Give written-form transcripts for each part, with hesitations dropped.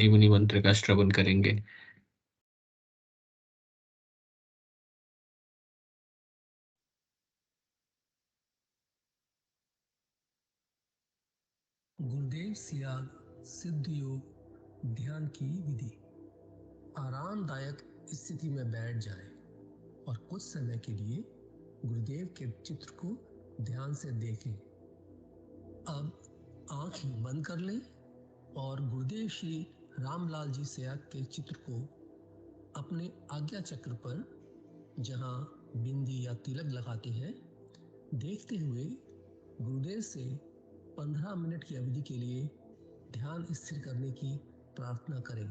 मुनि मंत्र का श्रवण करेंगे। गुरुदेव सियाग सिद्ध योग ध्यान की विधि। आरामदायक स्थिति में बैठ जाएं और कुछ समय के लिए गुरुदेव के चित्र को ध्यान से देखें। अब आंख बंद कर लें और गुरुदेव श्री रामलाल जी सियाग के चित्र को अपने आज्ञा चक्र पर, जहां बिंदी या तिलक लगाते हैं, देखते हुए गुरुदेव से 15 मिनट की अवधि के लिए ध्यान स्थिर करने की प्रार्थना करें।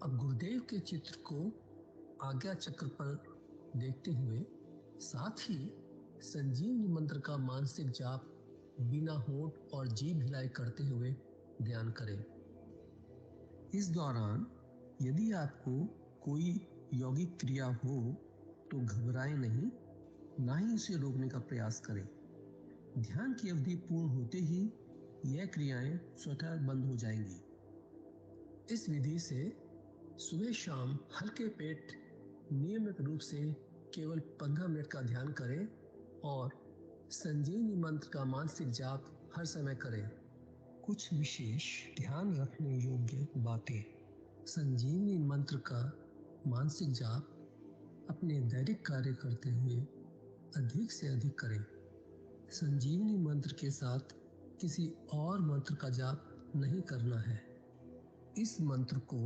अब गुरुदेव के चित्र को आज्ञा चक्र पर देखते हुए साथ ही संजीवनी मंत्र का मानसिक जाप बिना होंठ और जीभ हिलाई करते हुए ध्यान करें। इस दौरान यदि आपको कोई यौगिक क्रिया हो तो घबराएं नहीं, ना ही उसे रोकने का प्रयास करें। ध्यान की अवधि पूर्ण होते ही यह क्रियाएं स्वतः बंद हो जाएंगी। इस विधि से सुबह शाम हल्के पेट नियमित रूप से केवल 15 मिनट का ध्यान करें और संजीवनी मंत्र का मानसिक जाप हर समय करें। कुछ विशेष ध्यान रखने योग्य बातें। संजीवनी मंत्र का मानसिक जाप अपने दैनिक कार्य करते हुए अधिक से अधिक करें। संजीवनी मंत्र के साथ किसी और मंत्र का जाप नहीं करना है। इस मंत्र को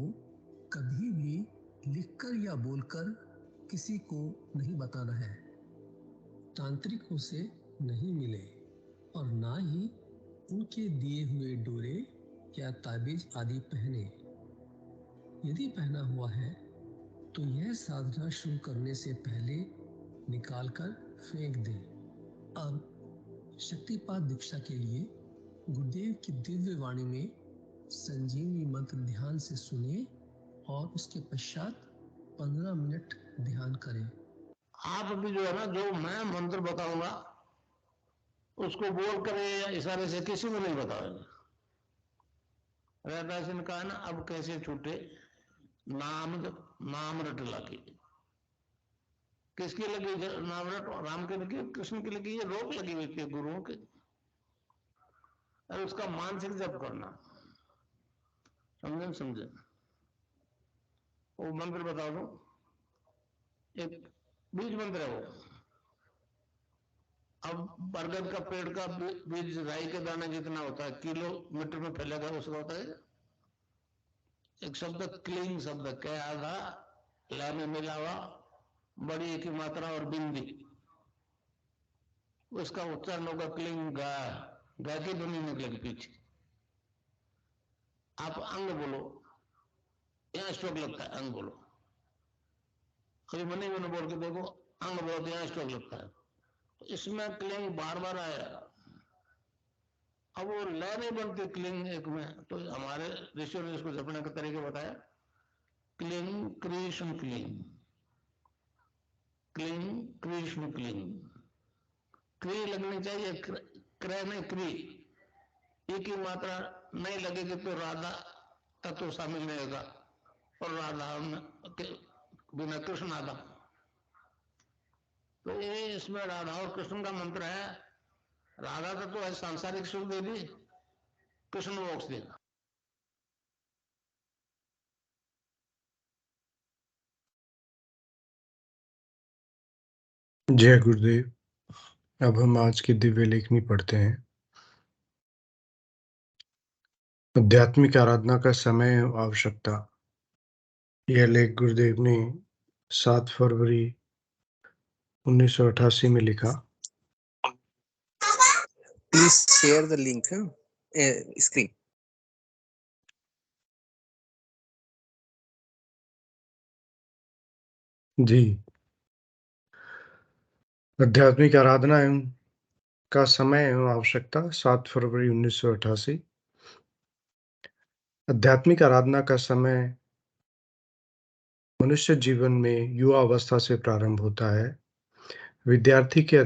कभी भी लिखकर या बोलकर किसी को नहीं बताना है। तांत्रिकों से नहीं मिले और ना ही उनके दिए हुए डोरे या ताबीज आदि पहने। यदि पहना हुआ है तो यह साधना शुरू करने से पहले निकालकर फेंक दें। अब शक्तिपात दीक्षा के लिए गुरुदेव की दिव्य वाणी में संजीवनी मंत्र ध्यान से सुने और उसके पश्चात 15 मिनट ध्यान करें। आप अभी जो है ना, जो मैं मंत्र बताऊंगा उसको बोल कर या इशारे से किसी को नहीं बताओगे। रहदास ने कहा ना, अब कैसे छूटे नाम रट लगी। किसकी लगी नाम रट? राम की लगी, कृष्ण की लगी, ये रोक लगी हुई थी गुरुओं की। और उसका मानसिक जप करना, समझे? वो मंत्र बता दो, एक बीज मंत्र है वो। अब बरगद का पेड़ का बीज राई के दाने जितना होता है, किलोमीटर में फैलेगा, उसका होता है एक शब्द क्लीन शब्द, क्या आधा ला में मिलावा, बड़ी की मात्रा और बिंदी, उसका उच्चारण होगा क्लीन गा। गा की ध्वनि निकलेगी पीछे। आप अंग बोलो, यहाँ स्ट्रोक लगता है, अंग बोलो। कभी मनी मैंने बोल के देखो, अंग बोलो तो यहाँ स्ट्रोक लगता है। तो इसमें क्लिंग बार बार आएगा। अब वो लय नहीं बनती क्लिंग एक में, तो हमारे ऋषियों ने इसको जपने का तरीके बताया। Cling Krishna cling, cling Krishna cling. क्री लगनी चाहिए, क्रय नहीं क्री। ई की मात्रा नहीं लगेगी तो राधा तत्व शामिल नहीं होगा, और राधा के बिना कृष्ण आधा। तो ये इसमें राधा और कृष्ण का मंत्र है। राधा तत्व है सांसारिक सुख देगी, कृष्ण मोक्ष देगा। जय गुरुदेव। अब हम आज की दिव्य लेखनी पढ़ते हैं। आध्यात्मिक आराधना का समय एवं आवश्यकता। यह लेख गुरुदेव ने 7 फरवरी 1988 में लिखा। Please share the link screen. जी। आध्यात्मिक आराधना एवं का समय एवं आवश्यकता 7 फरवरी 1988। आध्यात्मिक आराधना का समय मनुष्य जीवन में युवा अवस्था से प्रारंभ होता है। विद्यार्थी के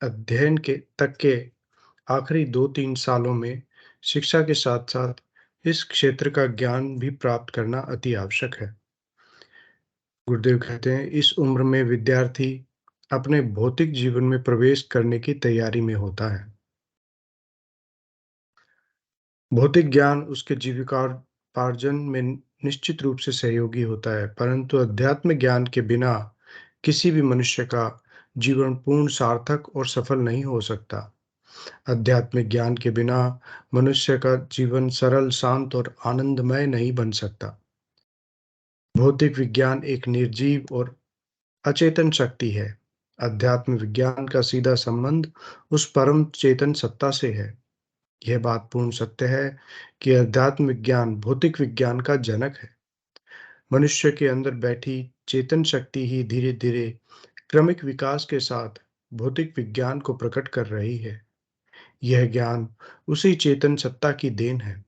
अध्ययन के तक के आखिरी 2-3 सालों में शिक्षा के साथ साथ इस क्षेत्र का ज्ञान भी प्राप्त करना अति आवश्यक है। गुरुदेव कहते हैं, इस उम्र में विद्यार्थी अपने भौतिक जीवन में प्रवेश करने की तैयारी में होता है। भौतिक ज्ञान उसके जीविकोपार्जन में निश्चित रूप से सहयोगी होता है, परंतु अध्यात्म ज्ञान के बिना किसी भी मनुष्य का जीवन पूर्ण सार्थक और सफल नहीं हो सकता। आध्यात्मिक ज्ञान के बिना मनुष्य का जीवन सरल, शांत और आनंदमय नहीं बन सकता। भौतिक विज्ञान एक निर्जीव और अचेतन शक्ति है। अध्यात्म विज्ञान का सीधा संबंध उस परम चेतन सत्ता से है। यह बात पूर्ण सत्य है कि अध्यात्म विज्ञान भौतिक विज्ञान का जनक है। मनुष्य के अंदर बैठी चेतन शक्ति ही धीरे धीरे क्रमिक विकास के साथ भौतिक विज्ञान को प्रकट कर रही है। यह ज्ञान उसी चेतन सत्ता की देन है।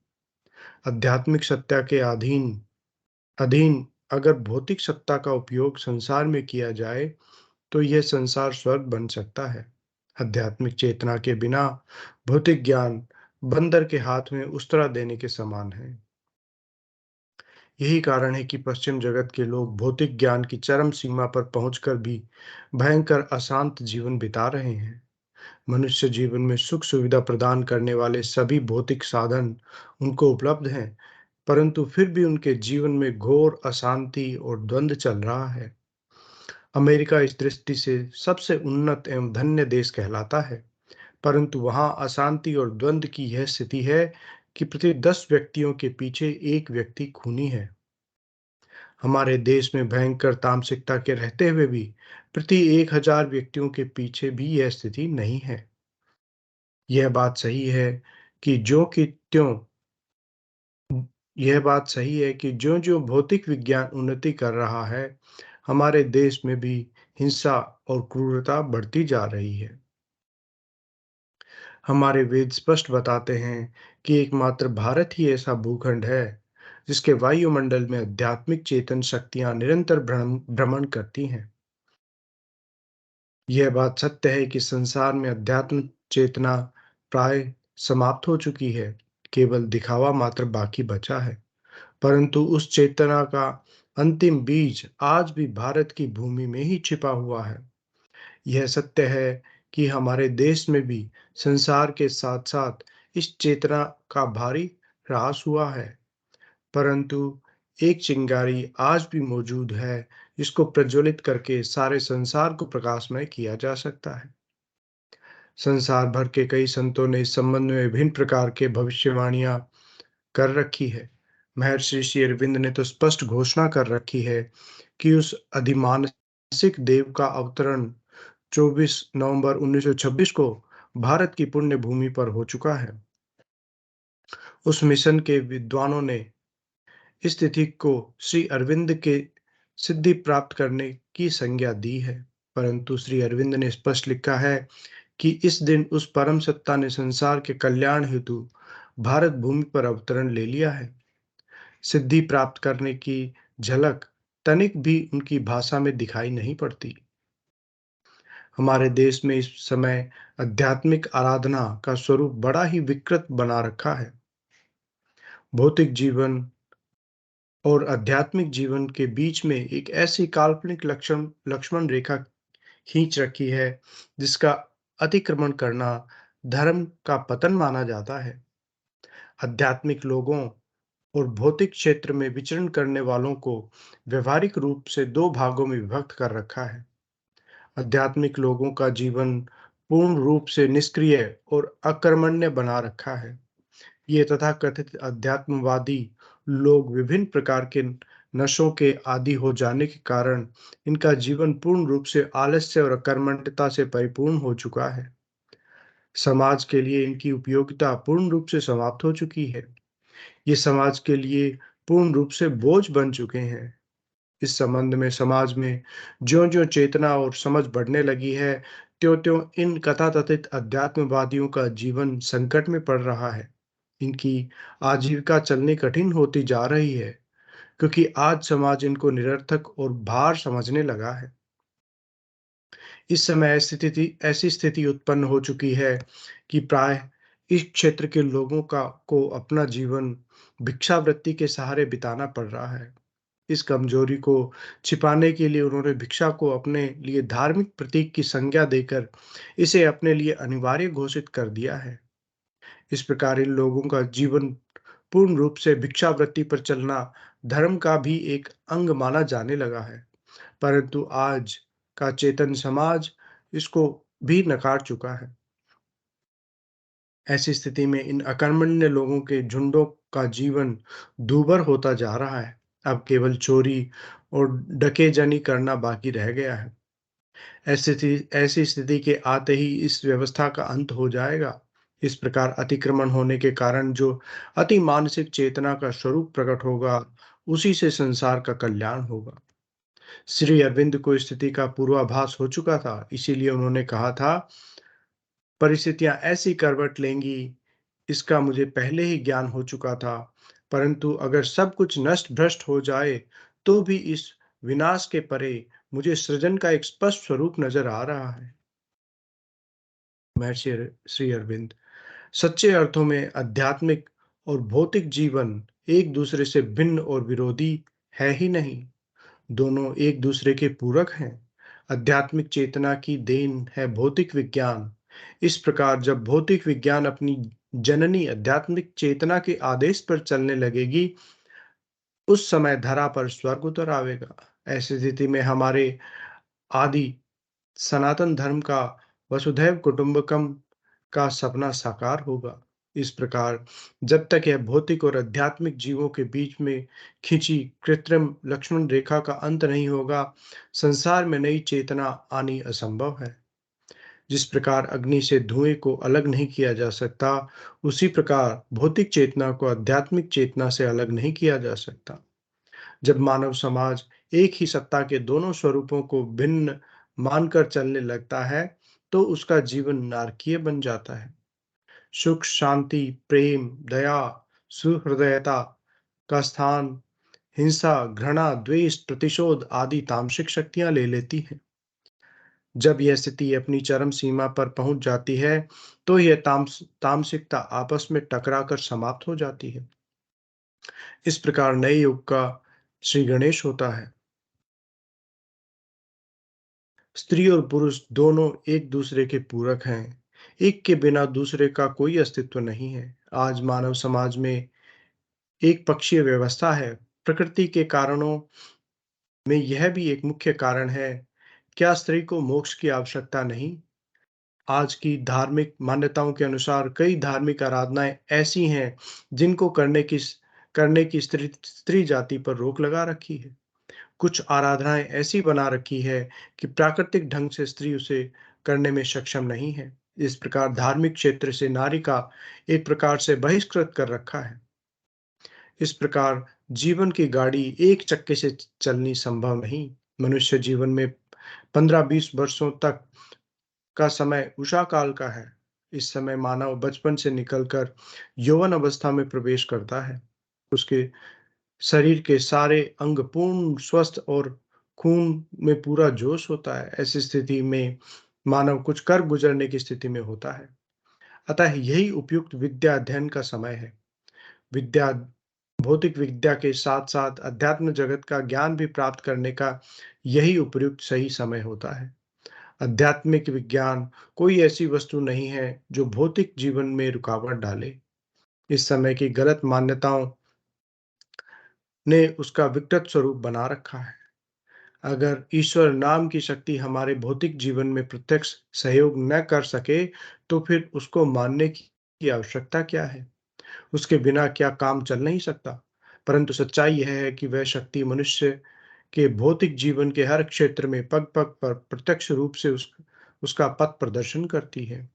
आध्यात्मिक सत्ता के अधीन अधीन अगर भौतिक सत्ता का उपयोग संसार में किया जाए तो यह संसार स्वर्ग बन सकता है। आध्यात्मिक चेतना के बिना भौतिक ज्ञान बंदर के हाथ में उस्तरा देने के समान है। यही कारण है कि पश्चिम जगत के लोग भौतिक ज्ञान की चरम सीमा पर पहुंचकर भी भयंकर अशांत जीवन बिता रहे हैं। मनुष्य जीवन में सुख सुविधा प्रदान करने वाले सभी भौतिक साधन उनको उपलब्ध हैं, परंतु फिर भी उनके जीवन में घोर अशांति और द्वंद्व चल रहा है। अमेरिका इस दृष्टि से सबसे उन्नत एवं धन्य देश कहलाता है, परंतु वहां अशांति और द्वंद्व की यह स्थिति है कि प्रति 10 व्यक्तियों के पीछे एक व्यक्ति खूनी है। हमारे देश में भयंकर तामसिकता के रहते हुए भी प्रति 1000 व्यक्तियों के पीछे भी यह स्थिति नहीं है। यह बात सही है कि ज्यों ज्यों भौतिक विज्ञान उन्नति कर रहा है, हमारे देश में भी हिंसा और क्रूरता बढ़ती जा रही है। हमारे वेद स्पष्ट बताते हैं कि एकमात्र भारत ही ऐसा भूखंड है जिसके वायुमंडल में आध्यात्मिक चेतन शक्तियां निरंतर भ्रमण करती हैं। यह बात सत्य है कि संसार में अध्यात्म चेतना प्राय समाप्त हो चुकी है, केवल दिखावा मात्र बाकी बचा है। परंतु उस चेतना का अंतिम बीज आज भी भारत की भूमि में ही छिपा हुआ है। यह सत्य है कि हमारे देश में भी संसार के साथ साथ इस चेतना का भारी ह्रास हुआ है, परंतु एक चिंगारी आज भी मौजूद है जिसको प्रज्वलित करके सारे संसार को प्रकाशमय किया जा सकता है। संसार भर के कई संतों ने इस संबंध में विभिन्न प्रकार के भविष्यवाणियां कर रखी है। महर्षि श्री अरविंद ने तो स्पष्ट घोषणा कर रखी है कि उस अधिमानसिक देव का अवतरण 24 नवंबर 1926 को भारत की पुण्य भूमि पर हो चुका है। उस मिशन के विद्वानों ने इस तिथि को श्री अरविंद के सिद्धि प्राप्त करने की संज्ञा दी है, परंतु श्री अरविंद ने स्पष्ट लिखा है कि इस दिन उस परम सत्ता ने संसार के कल्याण हेतु भारत भूमि पर अवतरण ले लिया है। सिद्धि प्राप्त करने की झलक तनिक भी उनकी भाषा में दिखाई नहीं पड़ती। हमारे देश में इस समय आध्यात्मिक आराधना का स्वरूप बड़ा ही विकृत बना रखा है। भौतिक जीवन और आध्यात्मिक जीवन के बीच में एक ऐसी काल्पनिक लक्ष्मण रेखा खींच रखी है जिसका अतिक्रमण करना धर्म का पतन माना जाता है। आध्यात्मिक लोगों और भौतिक क्षेत्र में विचरण करने वालों को व्यवहारिक रूप से दो भागों में विभक्त कर रखा है। आध्यात्मिक लोगों का जीवन पूर्ण रूप से निष्क्रिय और अकर्मण्य बना रखा है। ये तथाकथित अध्यात्मवादी लोग विभिन्न प्रकार के नशों के आदी हो जाने के कारण इनका जीवन पूर्ण रूप से आलस्य और अकर्मण्यता से परिपूर्ण हो चुका है। समाज के लिए इनकी उपयोगिता पूर्ण रूप से समाप्त हो चुकी है। ये समाज के लिए पूर्ण रूप से बोझ बन चुके हैं। इस संबंध में समाज में ज्यों-ज्यों चेतना और समझ बढ़ने लगी है, त्यों-त्यों इन कथाकथित अध्यात्मवादियों का जीवन संकट में पड़ रहा है। इनकी आजीविका चलनी कठिन होती जा रही है, क्योंकि आज समाज इनको निरर्थक और भार समझने लगा है। इस समय ऐसी स्थिति उत्पन्न हो चुकी है कि प्राय इस क्षेत्र के लोगों का को अपना जीवन भिक्षावृत्ति के सहारे बिताना पड़ रहा है। इस कमजोरी को छिपाने के लिए उन्होंने भिक्षा को अपने लिए धार्मिक प्रतीक की संज्ञा देकर इसे अपने लिए अनिवार्य घोषित कर दिया है। इस प्रकार इन लोगों का जीवन पूर्ण रूप से भिक्षावृत्ति पर चलना धर्म का भी एक अंग माना जाने लगा है, परंतु आज का चेतन समाज इसको भी नकार चुका है। ऐसी स्थिति में इन अकर्मण्य लोगों के झुंडों का जीवन दूभर होता जा रहा है। अब केवल चोरी और डकैती करना बाकी रह गया है। ऐसी स्थिति के आते ही इस व्यवस्था का अंत हो जाएगा। इस प्रकार अतिक्रमण होने के कारण जो अति मानसिक चेतना का स्वरूप प्रकट होगा, उसी से संसार का कल्याण होगा। श्री अरविंद को स्थिति का पूर्वाभास हो चुका था, इसीलिए उन्होंने कहा था, परिस्थितियां ऐसी करवट लेंगी, इसका मुझे पहले ही ज्ञान हो चुका था, परंतु अगर सब कुछ नष्ट भ्रष्ट हो जाए तो भी इस विनाश के परे मुझे सृजन का एक स्पष्ट स्वरूप नजर आ रहा है। महर्षि श्री अरविंद, सच्चे अर्थों में आध्यात्मिक और भौतिक जीवन एक दूसरे से भिन्न और विरोधी है ही नहीं, दोनों एक दूसरे के पूरक हैं। आध्यात्मिक चेतना की देन है भौतिक विज्ञान। इस प्रकार जब भौतिक विज्ञान अपनी जननी आध्यात्मिक चेतना के आदेश पर चलने लगेगी, उस समय धरा पर स्वर्ग उतर आवेगा। ऐसी स्थिति में हमारे आदि सनातन धर्म का वसुधैव कुटुंबकम का सपना साकार होगा। इस प्रकार जब तक यह भौतिक और आध्यात्मिक जीवों के बीच में खिंची कृत्रिम लक्ष्मण रेखा का अंत नहीं होगा, संसार में नई चेतना आनी असंभव है। जिस प्रकार अग्नि से धुएं को अलग नहीं किया जा सकता, उसी प्रकार भौतिक चेतना को आध्यात्मिक चेतना से अलग नहीं किया जा सकता। जब मानव समाज एक ही सत्ता के दोनों स्वरूपों को भिन्न मानकर चलने लगता है, तो उसका जीवन नारकीय बन जाता है। सुख, शांति, प्रेम, दया, सुहृदयता का स्थान हिंसा, घृणा, द्वेष, प्रतिशोध आदि तामसिक शक्तियां ले लेती हैं। जब यह स्थिति अपनी चरम सीमा पर पहुंच जाती है, तो यह तामसिकता आपस में टकराकर समाप्त हो जाती है। इस प्रकार नए युग का श्री गणेश होता है। स्त्री और पुरुष दोनों एक दूसरे के पूरक हैं। एक के बिना दूसरे का कोई अस्तित्व नहीं है। आज मानव समाज में एक पक्षीय व्यवस्था है। प्रकृति के कारणों में यह भी एक मुख्य कारण है। क्या स्त्री को मोक्ष की आवश्यकता नहीं? आज की धार्मिक मान्यताओं के अनुसार कई धार्मिक आराधनाएं ऐसी हैं जिनको करने की स्त्री जाति पर रोक लगा रखी है। कुछ आराधनाएं ऐसी बना रखी है कि प्राकृतिक ढंग से स्त्री उसे करने में सक्षम नहीं है। इस प्रकार धार्मिक क्षेत्र से नारी का एक प्रकार से बहिष्कृत कर रखा है। इस प्रकार जीवन की गाड़ी एक चक्के से चलनी संभव नहीं। मनुष्य जीवन में 15-20 वर्षों तक का समय उषा काल का है। इस समय मानव बचपन से निकलकर यौवन अवस्था में प्रवेश करता है। उसके शरीर के सारे अंग पूर्ण स्वस्थ और खून में पूरा जोश होता है। ऐसी स्थिति में मानव कुछ कर गुजरने की स्थिति में होता है। अतः यही उपयुक्त विद्या अध्ययन का समय है। विद्या भौतिक विद्या के साथ साथ अध्यात्म जगत का ज्ञान भी प्राप्त करने का यही उपयुक्त सही समय होता है। आध्यात्मिक विज्ञान कोई ऐसी वस्तु नहीं है जो भौतिक जीवन में रुकावट डाले। इस समय की गलत मान्यताओं ने उसका विकृत स्वरूप बना रखा है। अगर ईश्वर नाम की शक्ति हमारे भौतिक जीवन में प्रत्यक्ष सहयोग न कर सके, तो फिर उसको मानने की आवश्यकता क्या है? उसके बिना क्या काम चल नहीं सकता? परंतु सच्चाई यह है कि वह शक्ति मनुष्य के भौतिक जीवन के हर क्षेत्र में पग पग पर प्रत्यक्ष रूप से उसका पथ प्रदर्शन करती है।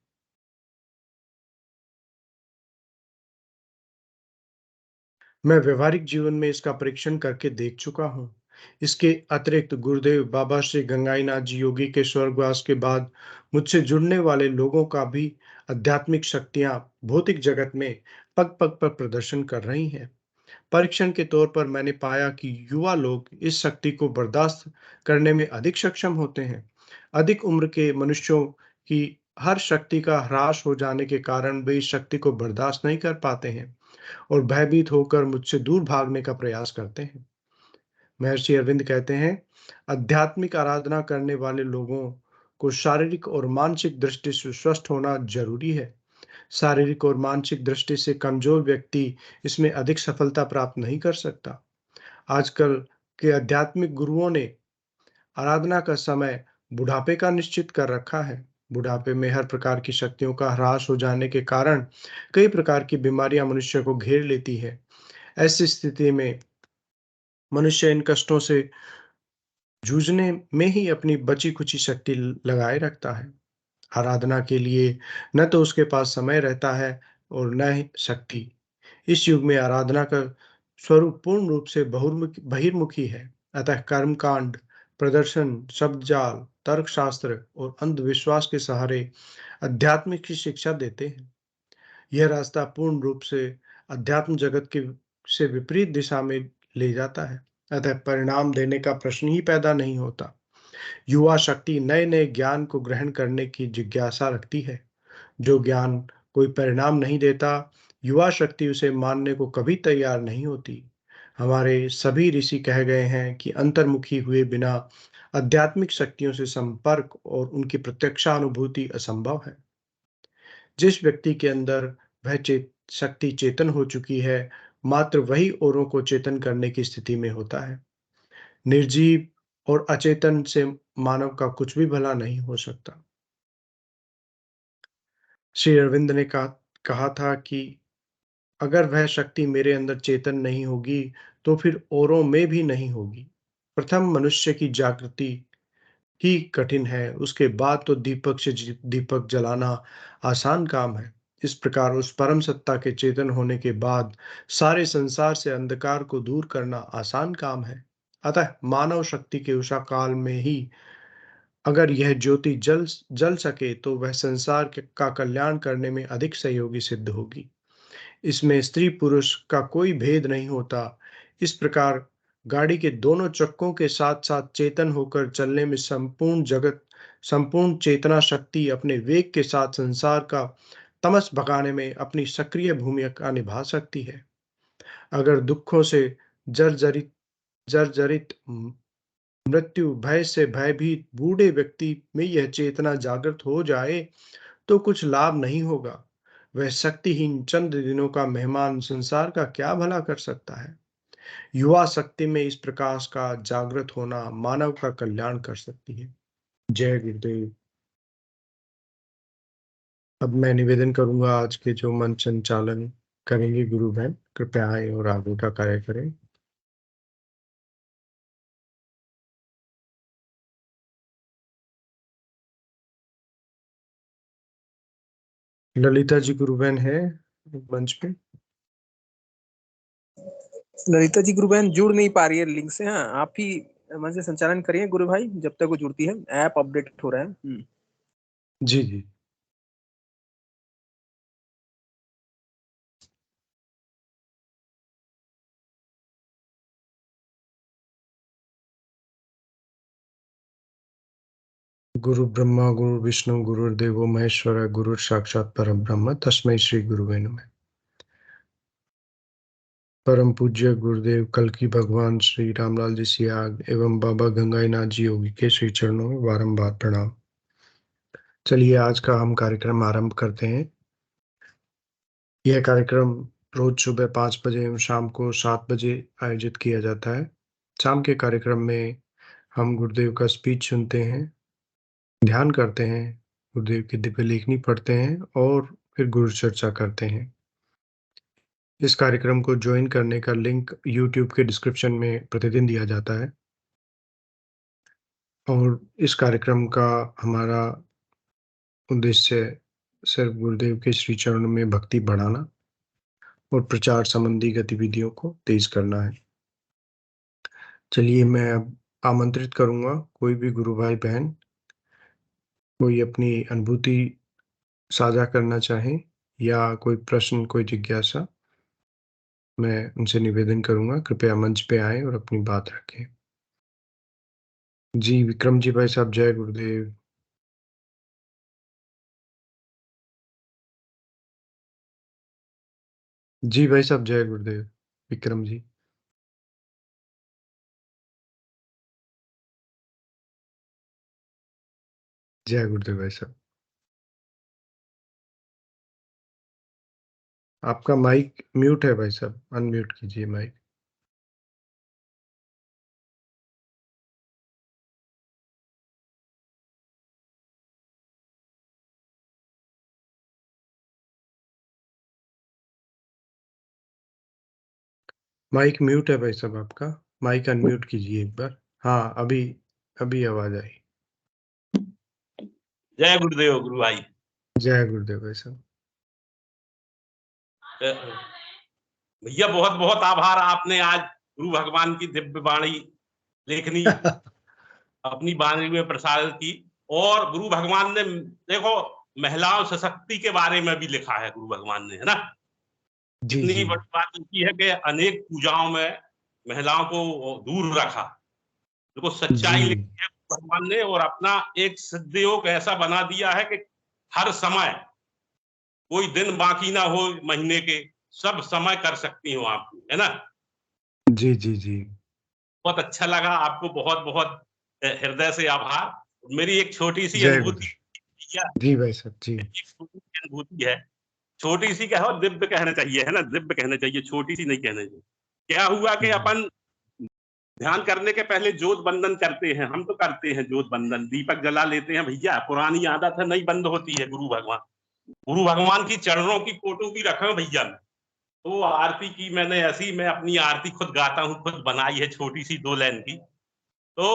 मैं व्यवहारिक जीवन में इसका परीक्षण करके देख चुका हूँ। इसके अतिरिक्त गुरुदेव बाबा श्री गंगाईनाथ जी योगी के स्वर्गवास के बाद मुझसे जुड़ने वाले लोगों का भी आध्यात्मिक शक्तियां भौतिक जगत में पग पग पर प्रदर्शन कर रही हैं। परीक्षण के तौर पर मैंने पाया कि युवा लोग इस शक्ति को बर्दाश्त करने में अधिक सक्षम होते हैं। अधिक उम्र के मनुष्यों की हर शक्ति का ह्रास हो जाने के कारण वे इस शक्ति को बर्दाश्त नहीं कर पाते हैं और भयभीत होकर मुझसे दूर भागने का प्रयास करते हैं। महर्षि अरविंद कहते हैं, आध्यात्मिक आराधना करने वाले लोगों को शारीरिक और मानसिक दृष्टि से स्वस्थ होना जरूरी है। शारीरिक और मानसिक दृष्टि से कमजोर व्यक्ति इसमें अधिक सफलता प्राप्त नहीं कर सकता। आजकल के आध्यात्मिक गुरुओं ने आराधना का समय बुढ़ापे का निश्चित कर रखा है। बुढ़ापे में हर प्रकार की शक्तियों का ह्रास हो जाने के कारण कई प्रकार की बीमारियां मनुष्य को घेर लेती है। ऐसी स्थिति में मनुष्य इन कष्टों से जूझने में ही अपनी बची खुची शक्ति लगाए रखता है। आराधना के लिए न तो उसके पास समय रहता है और न ही शक्ति। इस युग में आराधना का स्वरूप पूर्ण रूप से बहिर्मुखी है। अतः कर्मकांड, प्रदर्शन, शब्दजाल, तर्कशास्त्र और अंधविश्वास के सहारे अध्यात्म की शिक्षा देते हैं। यह रास्ता पूर्ण रूप से अध्यात्म जगत के से विपरीत दिशा में ले जाता है। अतः परिणाम देने का प्रश्न ही पैदा नहीं होता। युवा शक्ति नए नए ज्ञान को ग्रहण करने की जिज्ञासा रखती है। जो ज्ञान कोई परिणाम नहीं देता, युवा शक्ति उसे मानने को कभी तैयार नहीं होती। हमारे सभी ऋषि कह गए हैं कि अंतर्मुखी हुए बिना आध्यात्मिक शक्तियों से संपर्क और उनकी प्रत्यक्षानुभूति असंभव है। जिस व्यक्ति के अंदर वह शक्ति चेतन हो चुकी है, मात्र वही औरों को चेतन करने की स्थिति में होता है। निर्जीव और अचेतन से मानव का कुछ भी भला नहीं हो सकता। श्री अरविंद ने कहा था कि अगर वह शक्ति मेरे अंदर चेतन नहीं होगी, तो फिर औरों में भी नहीं होगी। प्रथम मनुष्य की जागृति ही कठिन है, उसके बाद तो दीपक से दीपक जलाना आसान काम है। इस प्रकार उस परम सत्ता के चेतन होने के बाद सारे संसार से अंधकार को दूर करना आसान काम है। अतः मानव शक्ति के उषा काल में ही अगर यह ज्योति जल जल सके, तो वह संसार का कल्याण करने में अधिक सहयोगी सिद्ध होगी। इसमें स्त्री पुरुष का कोई भेद नहीं होता। इस प्रकार गाड़ी के दोनों चक्कों के साथ साथ चेतन होकर चलने में संपूर्ण चेतना शक्ति अपने वेग के साथ संसार का तमस भगाने में अपनी सक्रिय भूमिका निभा सकती है। अगर दुखों से जर्जरित जर्जरित मृत्यु भय से भयभीत बूढ़े व्यक्ति में यह चेतना जागृत हो जाए, तो कुछ लाभ नहीं होगा। वह शक्तिहीन चंद दिनों का मेहमान संसार का क्या भला कर सकता है। युवा शक्ति में इस प्रकाश का जागृत होना मानव का कल्याण कर सकती है। जय गुरुदेव। अब मैं निवेदन करूंगा, आज के जो मंच संचालन करेंगे गुरु बहन, कृपया आए और आगे का कार्य करें। ललिता जी गुरु बहन है मंच पे। ललिता जी गुरु बहन जुड़ नहीं पा रही है लिंक से। हाँ, आप ही मंच से संचालन करिए गुरु भाई, जब तक वो जुड़ती है। ऐप अपडेट हो रहा है। जी जी। गुरु ब्रह्मा गुरु विष्णु गुरुर्देवो महेश्वर गुरु साक्षात परम ब्रह्म तस्मै श्री गुरुवे नमः। परम पूज्य गुरुदेव कल्कि भगवान श्री रामलाल जी सियाग एवं बाबा गंगाईनाथ जी योगी के श्री चरणों में बारंबार प्रणाम। चलिए आज का हम कार्यक्रम आरंभ करते हैं। यह कार्यक्रम रोज सुबह 5 बजे एवं शाम को 7 बजे आयोजित किया जाता है। शाम के कार्यक्रम में हम गुरुदेव का स्पीच सुनते हैं, ध्यान करते हैं, गुरुदेव की दिव्य लेखनी पढ़ते हैं और फिर गुरु चर्चा करते हैं। इस कार्यक्रम को ज्वाइन करने का लिंक YouTube के डिस्क्रिप्शन में प्रतिदिन दिया जाता है और इस कार्यक्रम का हमारा उद्देश्य सिर्फ गुरुदेव के श्री चरणों में भक्ति बढ़ाना और प्रचार संबंधी गतिविधियों को तेज करना है। चलिए मैं अब आमंत्रित करूंगा कोई भी गुरु भाई बहन कोई अपनी अनुभूति साझा करना चाहे या कोई प्रश्न, कोई जिज्ञासा, मैं उनसे निवेदन करूंगा कृपया मंच पे आए और अपनी बात रखें। जी विक्रम जी भाई साहब, जय गुरुदेव। जी भाई साहब, जय गुरुदेव। विक्रम जी। जय गुरुदेव भाई साहब। आपका माइक म्यूट है भाई साहब, अनम्यूट कीजिए माइक। माइक म्यूट है भाई साहब आपका, माइक अनम्यूट कीजिए एक बार। हाँ, अभी अभी आवाज आई। जय गुरुदेव गुरु भाई। जय गुरुदेव भाई साहब। भैया बहुत बहुत आभार, आपने आज गुरु भगवान की दिव्य वाणी लेखनी अपनी वाणी में प्रसारित की। और गुरु भगवान ने देखो महिलाओं सशक्ति के बारे में भी लिखा है गुरु भगवान ने, है ना। जी इतनी जी बड़ी बात की है कि अनेक पूजाओं में महिलाओं को दूर रखा। देखो सच्चाई जी लिखी है भगवान ने, और अपना एक सिद्धयोग ऐसा बना दिया है कि हर समय कोई दिन बाकी ना हो महीने के, सब समय कर सकती हो आप, है ना। जी जी जी। बहुत अच्छा लगा, आपको बहुत बहुत हृदय से आभार। मेरी एक छोटी सी जय अनुभूति गुरुदेव। जी भाई साहब जी। एक छोटी सी अनुभूति है, छोटी सी क्या हो, दिव्य कहना चाहिए, है ना, दिव्य कहना चाहिए, छोटी सी नहीं कहना चाहिए। क्या हुआ कि अपन ध्यान करने के पहले जोत बंदन करते हैं, हम तो करते हैं जोत बंदन, दीपक जला लेते हैं भैया, पुरानी आदत है, नहीं बंद होती है। गुरु भगवान की चरणों की फोटो भी रखा है भैया। तो आरती की मैंने ऐसी, मैं अपनी आरती खुद गाता हूँ, खुद बनाई है, छोटी सी 2 लाइन की। तो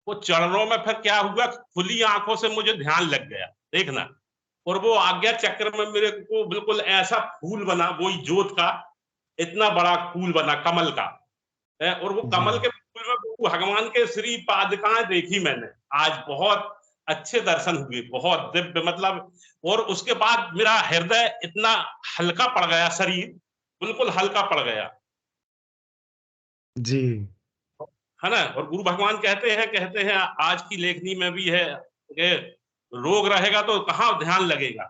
वो चरणों में फिर क्या हुआ, खुली आंखों से मुझे ध्यान लग गया, देखना। और वो आज्ञा चक्र में मेरे को बिल्कुल ऐसा फूल बना, वही जोत का इतना बड़ा फूल बना कमल का। और वो कमल के फूल में भगवान के श्री पादुकाएं देखी मैंने आज, बहुत अच्छे दर्शन हुए, बहुत दिव्य मतलब। और उसके बाद मेरा हृदय इतना हल्का पड़ गया, शरीर बिल्कुल हल्का पड़ गया, जी है ना। और गुरु भगवान कहते हैं आज की लेखनी में भी है कि रोग रहेगा तो कहाँ ध्यान लगेगा।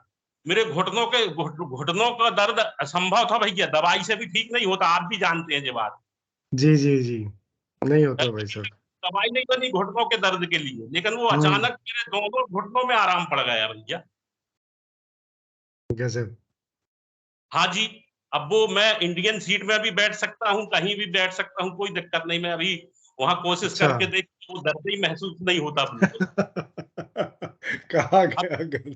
मेरे घुटनों का दर्द असंभव था भैया, दवाई से भी ठीक नहीं होता, आप भी जानते हैं ये बात। जी जी जी। नहीं होता भाई साहब। दवाई नहीं बनी घुटनों के दर्द के लिए, लेकिन वो हम्म। अचानक मेरे दोनों घुटनों में आराम पड़ गया भैया। गजब। हाँ जी। अब वो मैं इंडियन सीट में भी बैठ सकता हूँ, कहीं भी बैठ सकता हूँ, कोई दिक्कत नहीं। मैं अभी वहां कोशिश अच्छा। करके देख, वो दर्द ही महसूस नहीं होता बिल्कुल। कहा अब गया गल।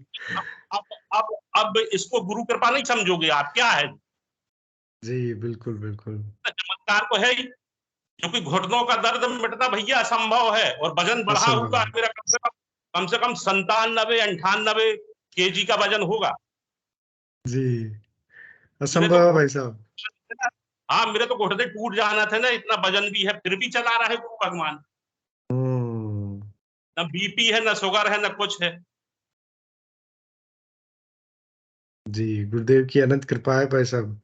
अब अब अब इसको गुरु कृपा नहीं समझोगे आप, क्या है जी बिल्कुल बिल्कुल। चमत्कार को है ही, क्योंकि घुटनों का दर्द मिटना भैया असंभव है। और वजन बढ़ा असंभव हुआ है। है मेरा, कम से कम 97-98 केजी का वजन होगा जी। मेरे तो। असंभव है भाई साहब। हाँ, मेरे तो घुटने टूट जाना था ना, इतना वजन भी है, फिर भी चला रहा है गुरु भगवान। हम्म। ना बीपी है, ना शुगर है, ना कुछ है। जी, गुरुदेव की अनंत कृपा है भाई साहब।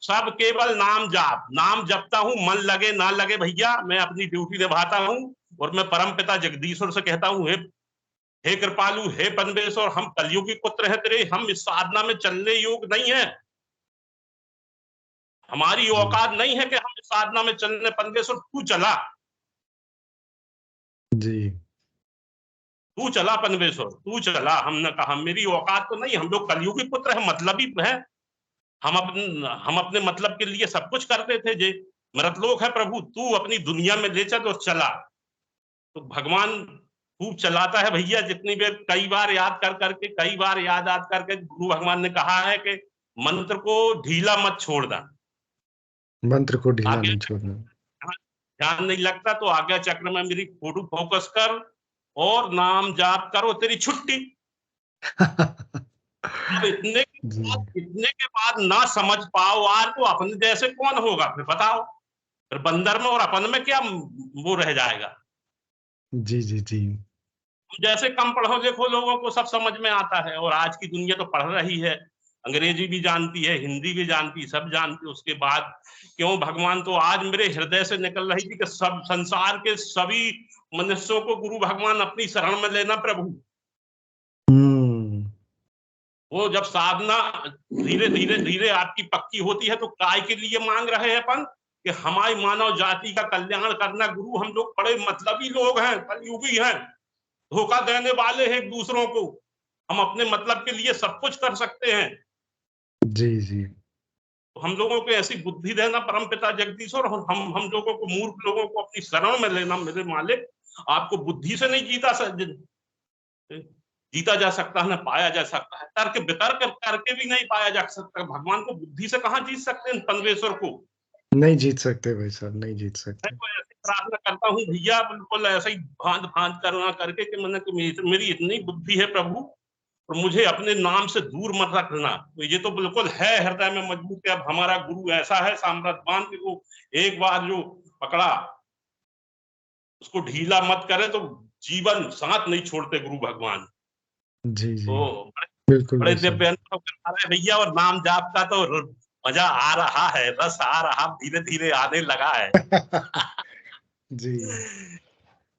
सब केवल नाम जाप, नाम जपता हूँ, मन लगे ना लगे भैया, मैं अपनी ड्यूटी निभाता हूँ। और मैं परम पिता जगदीश्वर से कहता हूँ, हे कृपालु, हे पनवेश्वर, हम कलयुगी पुत्र हैं तेरे, हम इस साधना में चलने योग्य नहीं है, हमारी जी औकात नहीं है कि हम इस साधना में चलने, पनवेश्वर तू चला, जी तू चला पनवेश्वर, तू चला। हमने कहा मेरी औकात तो नहीं, हम लोग कलयुगी पुत्र है, मतलबी है, हम अपने मतलब के लिए सब कुछ करते थे जे। मृतलोक है प्रभु, तू अपनी दुनिया में ले चल, तो चला। तो भगवान खूब चलाता है भैया, जितनी देर कई बार याद कर करके, कई बार याद करके गुरु भगवान ने कहा है कि मंत्र को ढीला मत छोड़ना। मंत्र को ढीला आगे नहीं छोड़ना। ध्यान नहीं लगता तो आज्ञा चक्र में मेरी फोटो फोकस कर और नाम जाप करो, तेरी छुट्टी। अब जी इतने के बाद ना समझ पाओ यार, तो अपने जैसे कौन होगा फिर बताओ। फिर बंदर में और अपन में क्या वो रह जाएगा। जी जी जी। जैसे कम पढ़ो देखो लोगों को सब समझ में आता है, और आज की दुनिया तो पढ़ रही है, अंग्रेजी भी जानती है, हिंदी भी जानती, सब जानती। उसके बाद क्यों भगवान तो आज मेरे हृदय से निकल रही थी कि सब संसार के सभी मनुष्यों को गुरु भगवान अपनी शरण में लेना प्रभु। हम्म। वो जब साधना धीरे धीरे धीरे आपकी पक्की होती है तो काय के लिए मांग रहे हैं अपन कि हमारी मानव जाति का कल्याण करना। गुरु हम लोग बड़े मतलबी लोग हैं, कलयुगी हैं, धोखा देने वाले हैं एक दूसरों को। हम अपने मतलब के लिए सब कुछ कर सकते हैं। जी जी तो हम लोगों को ऐसी बुद्धि देना परम पिता जगदीश्वर, और हम लोगों को, मूर्ख लोगों को अपनी शरण में लेना। मेरे मालिक, आपको बुद्धि से नहीं जीता जा सकता, न पाया जा सकता है। तर्क वितर्क करके भी नहीं पाया जा सकता। भगवान को बुद्धि से कहाँ जीत सकते हैं, परमेश्वर को। नहीं जीत सकते भाई साहब, नहीं जीत मैं सकते। तो ऐसी प्रार्थना करता हूँ भैया, बिल्कुल ऐसा ही भांत भांत करना करके कि मैंने कि मेरी इतनी बुद्धि है प्रभु, और मुझे अपने नाम से दूर मत रखना। तो ये तो बिल्कुल है हृदय में मजबूत कि अब हमारा गुरु ऐसा है साम्राज्यवान कि वो एक बार जो पकड़ा उसको ढीला मत करे तो जीवन साथ नहीं छोड़ते गुरु भगवान। जी जी तो बिल्कुल बड़े भाई साहब। दिव्य अनुभव करा रहे भैया, और नाम जाप का तो मजा आ रहा है, रस आ रहा, धीरे धीरे आने लगा है। जी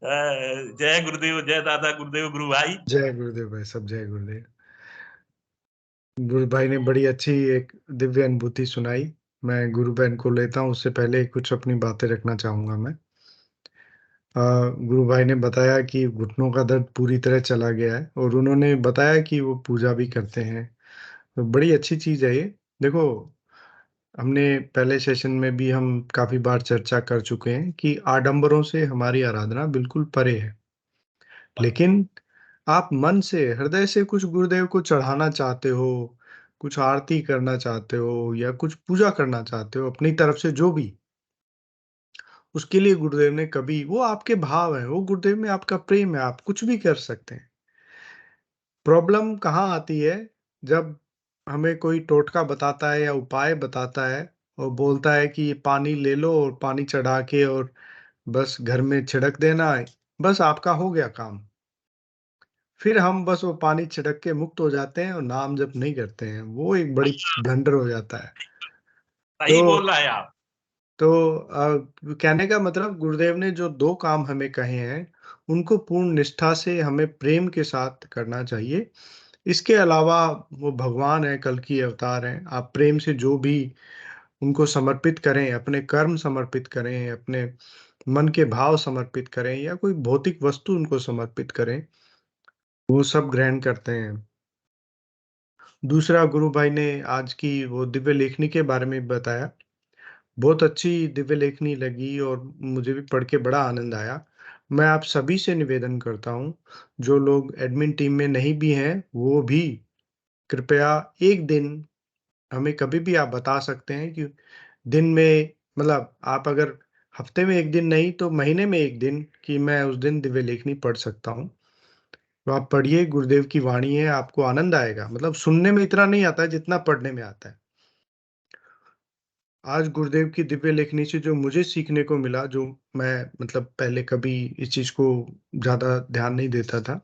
जय गुरुदेव, जय दादा गुरुदेव, गुरु भाई। जय गुरुदेव भाई साहब, जय गुरुदेव। गुरु भाई ने बड़ी अच्छी एक दिव्य अनुभूति सुनाई। मैं गुरु बहन को लेता हूँ, उससे पहले कुछ अपनी बातें रखना चाहूंगा मैं। गुरु भाई ने बताया कि घुटनों का दर्द पूरी तरह चला गया है, और उन्होंने बताया कि वो पूजा भी करते हैं। तो बड़ी अच्छी चीज है ये। देखो, हमने पहले सेशन में भी हम काफी बार चर्चा कर चुके हैं कि आडंबरों से हमारी आराधना बिल्कुल परे है। लेकिन आप मन से, हृदय से कुछ गुरुदेव को चढ़ाना चाहते हो, कुछ आरती करना चाहते हो, या कुछ पूजा करना चाहते हो अपनी तरफ से, जो भी, उसके लिए गुरुदेव ने कभी, वो आपके भाव है, वो गुरुदेव में आपका प्रेम है, आप कुछ भी कर सकते हैं। प्रॉब्लम कहाँ आती है? जब हमें कोई टोटका बताता है या उपाय बताता है और बोलता है कि ये पानी ले लो और पानी चढ़ा के और बस घर में छिड़क देना है, बस आपका हो गया काम। फिर हम बस वो पानी छिड़क के मुक्त हो जाते हैं और नाम जप नहीं करते हैं। वो एक बड़ी ब्लंडर हो जाता है। सही तो बोल रहा है आप। तो कहने का मतलब, गुरुदेव ने जो 2 काम हमें कहे हैं, उनको पूर्ण निष्ठा से हमें प्रेम के साथ करना चाहिए। इसके अलावा वो भगवान हैं, कल की अवतार हैं। आप प्रेम से जो भी उनको समर्पित करें, अपने कर्म समर्पित करें, अपने मन के भाव समर्पित करें, या कोई भौतिक वस्तु उनको समर्पित करें, वो सब ग्रहण करते हैं। दूसरा, गुरु भाई ने आज की वो दिव्य लेखनी के बारे में बताया। बहुत अच्छी दिव्य लेखनी लगी और मुझे भी पढ़ के बड़ा आनंद आया। मैं आप सभी से निवेदन करता हूँ, जो लोग एडमिन टीम में नहीं भी हैं, वो भी कृपया एक दिन, हमें कभी भी आप बता सकते हैं कि दिन में, मतलब आप अगर हफ्ते में 1 दिन नहीं तो महीने में 1 दिन, कि मैं उस दिन दिव्य लेखनी पढ़ सकता हूँ। तो आप पढ़िए, गुरुदेव की वाणी है, आपको आनंद आएगा। मतलब सुनने में इतना नहीं आता है जितना पढ़ने में आता है। आज गुरुदेव की दिव्य लेखनी से जो मुझे सीखने को मिला, जो मैं मतलब पहले कभी इस चीज़ को ज़्यादा ध्यान नहीं देता था,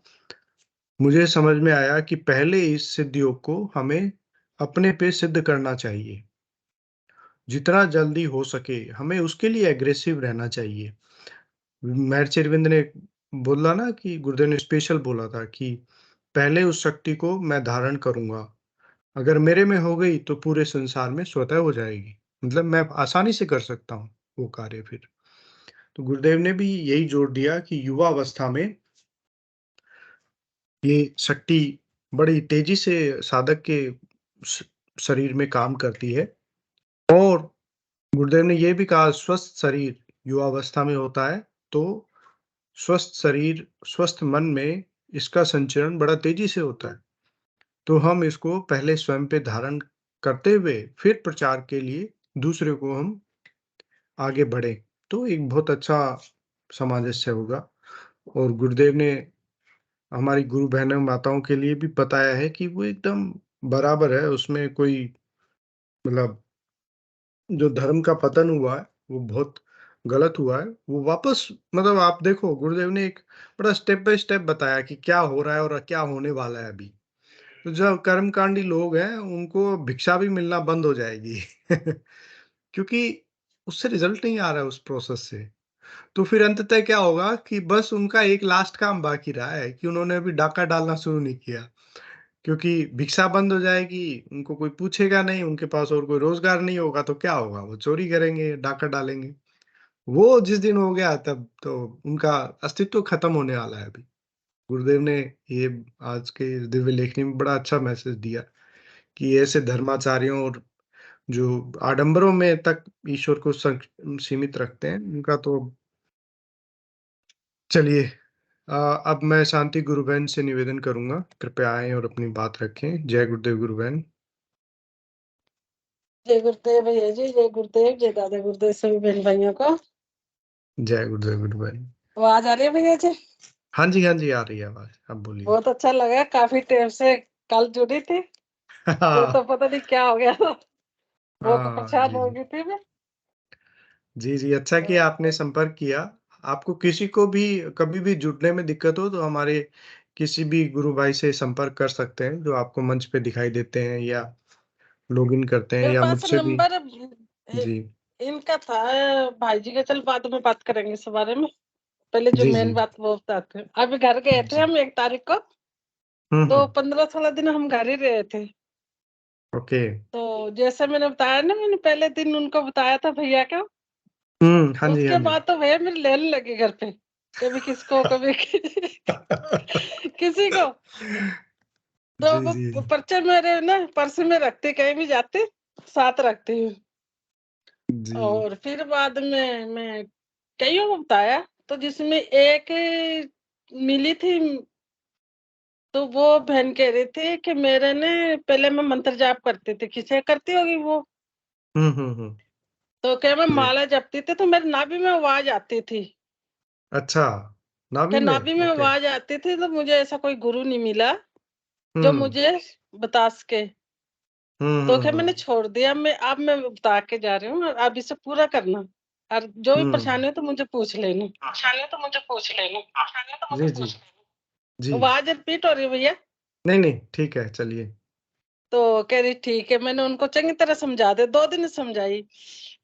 मुझे समझ में आया कि पहले इस सिद्ध योग को हमें अपने पे सिद्ध करना चाहिए। जितना जल्दी हो सके हमें उसके लिए एग्रेसिव रहना चाहिए। महर्षि अरविंद ने बोला ना, कि गुरुदेव ने स्पेशल बोला था कि पहले उस शक्ति को मैं धारण करूँगा। अगर मेरे में हो गई तो पूरे संसार में स्वतः हो जाएगी। मतलब मैं आसानी से कर सकता हूँ वो कार्य फिर। तो गुरुदेव ने भी यही जोर दिया कि युवा अवस्था में ये शक्ति बड़ी तेजी से साधक के शरीर में काम करती है। और गुरुदेव ने ये भी कहा, स्वस्थ शरीर युवावस्था में होता है, तो स्वस्थ शरीर, स्वस्थ मन में इसका संचरण बड़ा तेजी से होता है। तो हम इसको पहले स्वयं पे धारण करते हुए फिर प्रचार के लिए दूसरे को हम आगे बढ़े, तो एक बहुत अच्छा सामंजस्य होगा। और गुरुदेव ने हमारी गुरु बहनों माताओं के लिए भी बताया है कि वो एकदम बराबर है, उसमें कोई, मतलब जो धर्म का पतन हुआ है वो बहुत गलत हुआ है। वो वापस, मतलब आप देखो, गुरुदेव ने एक बड़ा स्टेप बाय स्टेप बताया कि क्या हो रहा है और क्या होने वाला है अभी। तो जो कर्मकांडी लोग हैं उनको भिक्षा भी मिलना बंद हो जाएगी क्योंकि उससे रिजल्ट नहीं आ रहा है उस प्रोसेस से। तो फिर अंततः क्या होगा कि बस उनका एक लास्ट काम बाकी रहा है कि उन्होंने अभी डाका डालना शुरू नहीं किया। क्योंकि भिक्षा बंद हो जाएगी, उनको कोई पूछेगा नहीं, उनके पास और कोई रोजगार नहीं होगा तो क्या होगा, वो चोरी करेंगे, डाका डालेंगे। वो जिस दिन हो गया तब तो उनका अस्तित्व खत्म होने वाला है अभी। गुरुदेव ने ये आज के इस दिव्य लेखनी में बड़ा अच्छा मैसेज दिया कि ऐसे धर्माचार्यों और जो आडंबरों में तक ईश्वर को सीमित रखते हैं, उनका तो चलिए। अब मैं शांति गुरु बहन से निवेदन करूंगा, कृपया आएं और अपनी बात रखें। जय गुरुदेव गुरु बहन। जय गुरुदेव भैया जी, जय गुरुदेव, जय दादा गुरुदेव, सभी बहन भाइयों को जय गुरुदेव गुरु बहन। आवाज आ रही है भैया जी? हाँ जी, हाँ जी, आ रही है आवाज, अब बोलिए। बहुत अच्छा लगा, काफी टाइम से कल जुड़ी थी फिर तो पता नहीं क्या हो गया था, बहुत परेशान हो गई थी मैं। जी जी, अच्छा किया आपने संपर्क किया। आपको किसी को भी कभी भी जुड़ने में दिक्कत हो तो हमारे किसी भी गुरु भाई से संपर्क कर सकते हैं, जो आपको मंच पे दिखाई देते हैं या लॉगिन करते हैं, मेरे या पास मुझसे भी। नंबर जी इनका था भाई जी का, चल बाद में बात करेंगे इस बारे में, पहले जो जी मेन जी। बात वो बताते हैं। अभी घर गए थे जी। हम 1 तारीख को, तो 15-16 दिन हम घर ही रहे थे। ओके। तो जैसे मैंने बताया ना, मैंने पहले दिन उनको बताया था भैया का, हाँ जी, उसके हाँ जी। बाद तो भैया मेरे लेने लगे घर पे, कभी किसको कभी किसी को। तो जी जी वो पर्चे मेरे ना पर्स में रखते, कहीं भी जाते साथ रखती हूँ। जी। और फिर बाद में मैं कईयों को बताया, तो जिसमें एक मिली थी, तो वो बहन कह रही थी कि मेरे ने पहले मैं मंत्र जाप करती थी, किसे करती होगी वो, हम्म। तो क्या मैं जी। माला जपती थी तो मेरे नाभि में आवाज आती थी, अच्छा, नाभि कि में। नाभि में ओके। आवाज आती थी। तो मुझे ऐसा कोई गुरु नहीं मिला जो हम्म मुझे बता सके। तो क्या मैंने हम्म। छोड़ दिया, अब मैं बता के जा रही हूँ, और अब इसे पूरा करना, और जो भी परेशानी हो तो मुझे पूछ लेना। जी जी जी। आवाज रिपीट हो रही है भैया? नहीं नहीं, ठीक है, चलिए। तो कह रही ठीक है, मैंने उनको चंगी तरह समझा दे, 2 दिन समझाई।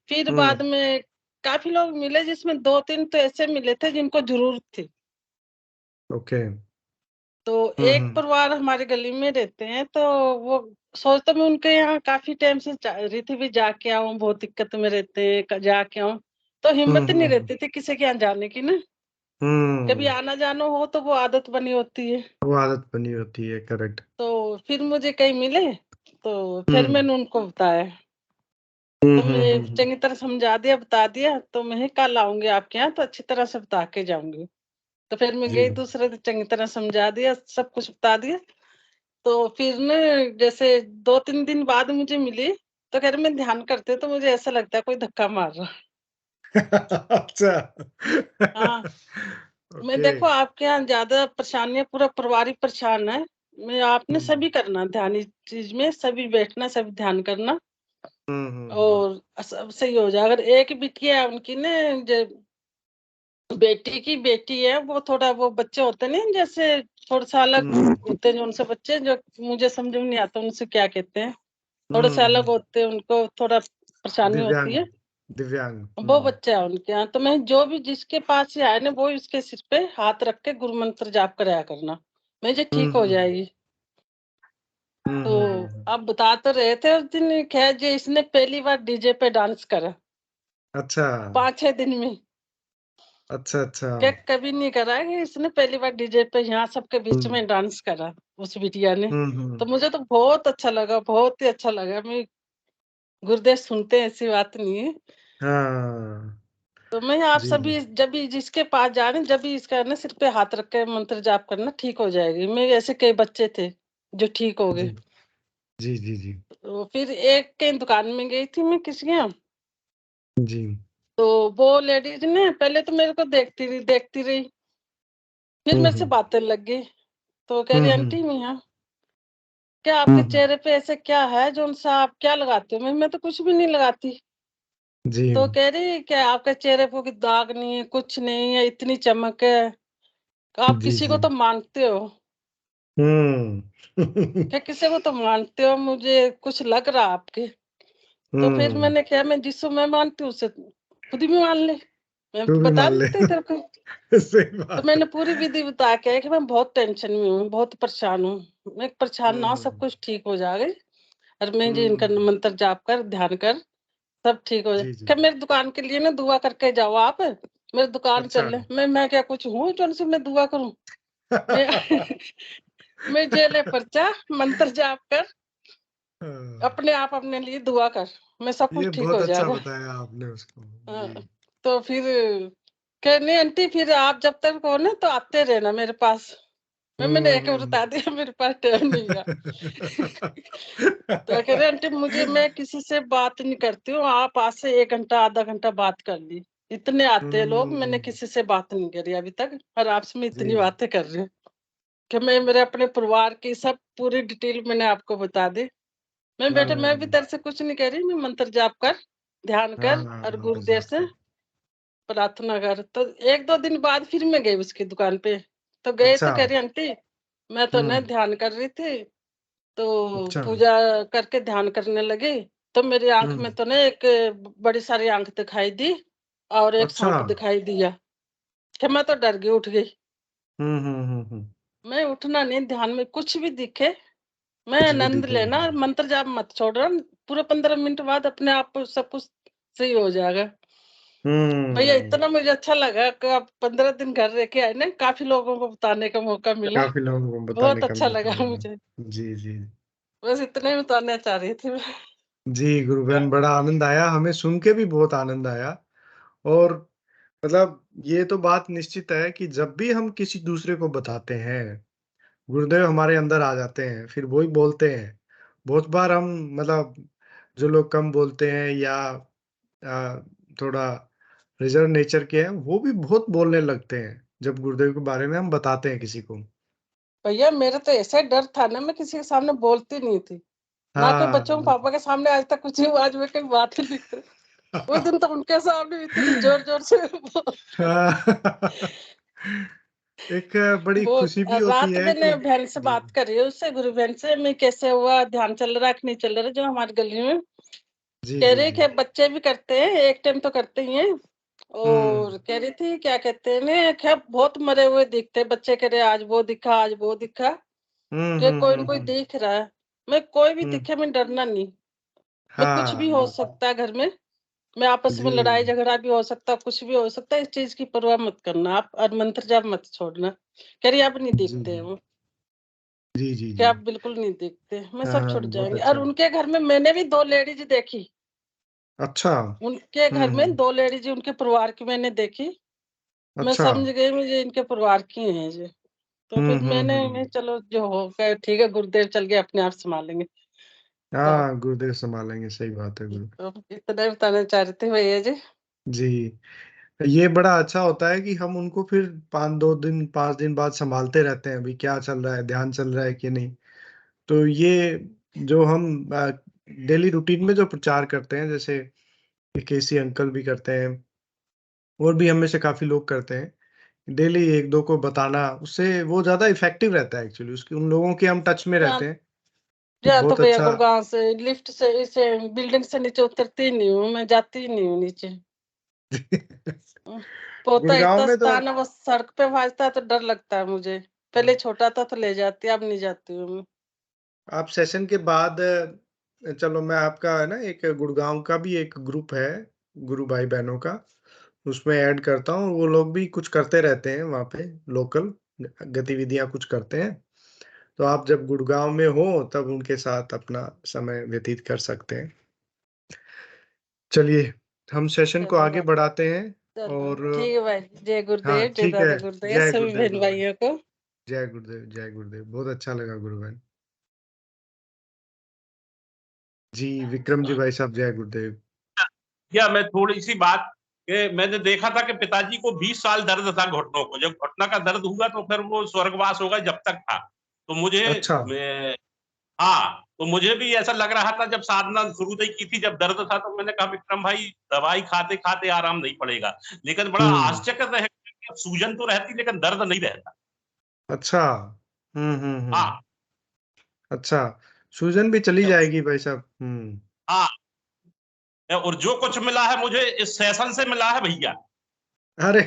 फिर बाद हम्म में काफी लोग मिले, जिसमें 2-3 तो ऐसे मिले थे जिनको जरूरत थी। ओके। तो एक हम्म। परिवार हमारे गली में रहते हैं, तो वो सोचते मैं उनके यहाँ काफी टाइम से चाह रही थी भी जाके आऊं, बहुत दिक्कत में रहते हैं, जाके आऊं, तो हिम्मत नहीं हम्म। रहती थी किसी के यहाँ जाने की ना। कभी आना जाना हो तो वो आदत बनी होती है। वो आदत बनी होती है, करेक्ट। तो फिर मुझे कहीं मिले, तो फिर हम्म मैंने उनको बताया, हम्म तो मैं हम्म चंगी तरह समझा दिया, बता दिया, तो मैं कल आऊंगी आपके यहाँ, तो अच्छी तरह से बता के जाऊंगी। तो फिर मैं जी। गई, दूसरे दिन चंगी तरह समझा दिया, सब कुछ बता दिया। तो फिर ना जैसे 2-3 दिन बाद मुझे मिली, तो कह रहे मैं ध्यान करते तो मुझे ऐसा लगता है कोई धक्का मार रहा। अच्छा। हाँ, मैं ओके। देखो आपके यहाँ ज्यादा परेशानी है, पूरा परिवार ही परेशान है। मैं आपने हम्म सभी करना ध्यान, इस चीज में सभी बैठना, सभी ध्यान करना, हम्म। और सब सही हो जाए। अगर एक बिटिया है उनकी ना, जो बेटी की बेटी है, वो थोड़ा, वो बच्चे होते नहीं जैसे थोड़ा सा अलग होते हैं, जो उनसे बच्चे, जो मुझे समझ में नहीं आता उनसे क्या कहते हैं, थोड़े से अलग हम्म। होते हैं, उनको थोड़ा परेशानी होती दिव्यांग। है। दिव्यांग। वो बच्चा है उनके यहाँ, तो मैं जो भी जिसके पास से आए ना, वो इसके सिर पे हाथ रख के गुरु मंत्र जाप कराया करना, मुझे ठीक हो हम्म जाएगी। तो हम्म। आप बता तो रहे थे उस दिन, खैर जी इसने पहली बार डीजे पे डांस करा अच्छा 5-6 दिन में, अच्छा अच्छा। क्या कभी नहीं करा है इसने, पहली बार डीजे पे यहाँ सबके बीच हम्म में डांस करा उस बिटिया ने। हम्म। तो मुझे तो बहुत अच्छा लगा, बहुत ही अच्छा लगा। मैं गुरुदेव सुनते हैं, ऐसी बात नहीं है। हाँ। तो मैं आप जी जी सभी जब भी जिसके पास जाने, जब भी इसका ना सिर पे हाथ रख के मंत्र जाप करना, ठीक हो जाएगी। मेरे ऐसे कई बच्चे थे जो ठीक हो जी गए। जी जी जी तो फिर एक के दुकान में गई थी मैं किसी के यहाँ, जी। तो वो लेडीज ने पहले तो मेरे को देखती रही, फिर मेरे से हम्म बातें लग गई। तो कह रही हम्म आंटी मियाँ, क्या आपके हम्म। चेहरे पे ऐसे क्या है जो उनसे आप क्या लगाते हो? मैं तो कुछ भी नहीं लगाती। जी। तो कह रही क्या आपके चेहरे पे कोई दाग नहीं है, कुछ नहीं है, इतनी चमक है, आप जी किसी को जी। तो मानते हो, हम्म। क्या किसी को तो मानते हो, मुझे कुछ लग रहा आपके। तो फिर हम्म। मैंने क्या, मैं जिसको मैं मानती हूँ उसे खुद भी मान ले। मैं तू भी बता मान ले। देती तेरे को। सही तो बात मैंने है। पूरी विधि बता के है कि मैं बहुत टेंशन में हूँ, बहुत परेशान हूँ। मैं परेशान ना हो, सब कुछ ठीक हो जाएगा। और मैं जी इनका हम्म, मंत्र जाप कर, ध्यान कर, सब ठीक हो जाए। जी जी। क्या मेरी दुकान के लिए ना दुआ करके जाओ आप, मेरी दुकान अच्छा। चल ले। मैं क्या कुछ हूँ जो उनसे मैं दुआ करूँ? मैं मैं जेले पर्चा, मंत्र जाप कर, हाँ, अपने आप अपने लिए दुआ कर, मैं सब ये कुछ ठीक बहुत हो अच्छा जाएगा। बताया आपने उसको। हाँ, जी। तो फिर कहने आंटी फिर आप जब तक हो ना तो आते रहना मेरे पास। मैंने एक हम्म। बता दिया मेरे पास टाइम नहीं है। तो कह रहे आंटी मुझे, मैं किसी से बात नहीं करती हूँ, आप आज से 1 घंटा आधा घंटा बात कर ली। इतने आते हैं लोग, मैंने किसी से बात नहीं करी अभी तक, और आपसे मैं इतनी जी। बातें कर रही हूँ कि मैं मेरे अपने परिवार की सब पूरी डिटेल मैंने आपको बता दी। मैं बेटे मैं भी हाँ तेरे से कुछ नहीं कह रही, मैं मंत्र जाप कर, ध्यान कर हाँ, और मंत्र गुरुदेव जाप से कर। प्रार्थना कर। तो 1-2 दिन बाद फिर मैं गई उसकी दुकान पे। तो गए अच्छा। तो कह रही आंटी मैं तो ना हम्म। ध्यान कर रही थी, तो अच्छा। पूजा करके ध्यान करने लगी, तो मेरी आंख में हम्म। तो ना एक बड़ी सारी आंख दिखाई दी और एक अच्छा। सांप दिखाई दिया। कि मैं तो डर गई, उठ गई। हम्म। मैं उठना नहीं, ध्यान में कुछ भी दिखे मैं कुछ भी आनंद दिखे लेना, और मंत्र जाप मत छोड़ना। पूरे 15 मिनट बाद अपने आप सब कुछ सही हो जाएगा। भैया हम्म। इतना मुझे अच्छा लगा कि आप 15 दिन घर रह के आए ना, काफी लोगों को बताने का मौका मिला। काफी लोगों को बताने बहुत का अच्छा मौका लगा मिला। मुझे। जी जी। बस इतना ही बताना चाह रही थी मैं। जी गुरु बहन, बड़ा आनंद आया, हमें सुन के भी बहुत आनंद आया। और मतलब ये तो बात निश्चित है कि जब भी हम किसी दूसरे को बताते हैं, गुरुदेव हमारे अंदर आ जाते हैं, फिर वही बोलते हैं। बहुत बार हम मतलब जो लोग कम बोलते हैं या थोड़ा रिजर्व नेचर के हैं, वो भी बहुत बोलने लगते हैं जब गुरुदेव के बारे में हम बताते हैं किसी को। भैया मेरा तो ऐसा डर था ना, मैं किसी के सामने बोलती नहीं थी, ना कोई हाँ बच्चों पापा के सामने आज तक कुछ हुआ, आज मैं कहीं बात ही नहीं करी। उस दिन तो उनके सामने भी इतनी जोर जोर से एक बड़ी वो खुशी भी होती रात है मैंने कि बहन से जी बात करी है, उससे गुरु बहन से, मैं कैसे हुआ, ध्यान चल रहा है कि नहीं चल रहा है, जो हमारी गली में जी कह जी रही जी। कि बच्चे भी करते हैं, एक टाइम तो करते ही हैं। हम्म और कह रही थी क्या कहते हैं ना, क्या बहुत मरे हुए दिखते हैं बच्चे, कह रहे आज वो दिखा आज वो दिखा, कि कोई न कोई हम्म। दिख रहा है। मैं कोई भी हम्म, दिखे मैं डरना नहीं। मैं कुछ हाँ भी हो सकता है घर में, मैं आपस में लड़ाई जी झगड़ा भी हो सकता है, कुछ भी हो सकता है, इस चीज की परवाह मत करना आप, और मंत्र जाप मत छोड़ना। कह रही अब नहीं जी देखते हैं जी वो, जी जी कि जी। आप बिल्कुल नहीं देखते, मैं सब हाँ छुट बहुत जाएंगे। अच्छा। और उनके घर में मैंने भी 2 लेडीज देखी, अच्छा। उनके घर में हम्म। 2 लेडीज उनके परिवार की मैंने देखी। मैं अच्छा। समझ गई मुझे इनके परिवार की हैं ये। तो फिर मैं हम्म। चलो जो होगा ठीक है, गुरुदेव चल गए, अपने आप संभालेंगे। तो हाँ गुरुदेव संभालेंगे, सही बात है गुरु। इतना ही बताना चाह रहे थे भैया जी। जी, ये बड़ा अच्छा होता है कि हम उनको फिर 5 दिन बाद संभालते रहते हैं, अभी क्या चल रहा है, ध्यान चल रहा है कि नहीं। तो ये जो हम डेली रूटीन में जो प्रचार करते हैं, जैसे केसी अंकल भी करते हैं, और भी हम में से काफी लोग करते हैं, डेली एक दो को बताना, उससे वो ज्यादा इफेक्टिव रहता है एक्चुअली, उसकी उन लोगों के हम टच में रहते हैं तो या तो बहुत भैया अच्छा। गुड़गांव से लिफ्ट से इसे बिल्डिंग से नीचे उतरती ही नहीं हूँ, मैं जाती ही नहीं हूँ नीचे। पोता गुड़गांव इतना में तो स्थान है, बस सड़क पे भाजता है तो डर लगता है मुझे। पहले छोटा था तो ले जाती, अब नहीं जाती हूँ मैं। आप सेशन के बाद चलो मैं आपका है ना, एक गुड़गांव का भी एक ग्रुप है गुरु भाई बहनों का, उसमें ऐड करता हूँ। वो लोग भी कुछ करते रहते हैं वहाँ पे, लोकल गतिविधियां कुछ करते हैं। तो आप जब गुड़गांव में हो तब उनके साथ अपना समय व्यतीत कर सकते हैं। चलिए, हम सेशन को चलो आगे भाई, बढ़ाते हैं। चलो और ठीक है भाई। जय हाँ गुरुदेव, जय ठीक है। दादा गुरुदेव, जय सभी गुरुदेव बहन गुरु बहन। भाइयों को। जय गुरुदेव, जय गुरुदेव, बहुत अच्छा लगा गुरु बहन। जी विक्रम जी भाई साहब, जय गुरुदेव। या मैं थोड़ी सी बात कि मैंने देखा था कि पिताजी को 20 साल दर्द था घुटनों को, जब घुटना का दर्द हुआ तो फिर वो स्वर्गवास होगा, जब तक था तो अच्छा। हाँ, तो मुझे भी ऐसा लग रहा था जब साधना शुरू ही की थी, जब दर्द था, तो मैंने कहा विक्रम भाई दवाई खाते खाते आराम नहीं पड़ेगा। लेकिन बड़ा हम्म। आश्चर्य है कि सूजन तो रहती लेकिन दर्द नहीं रहता। अच्छा। हम्म। हाँ, अच्छा, सूजन भी चली जाएगी भाई साहब। हाँ, और जो कुछ मिला है मुझे इस सेशन से मिला है भैया, अरे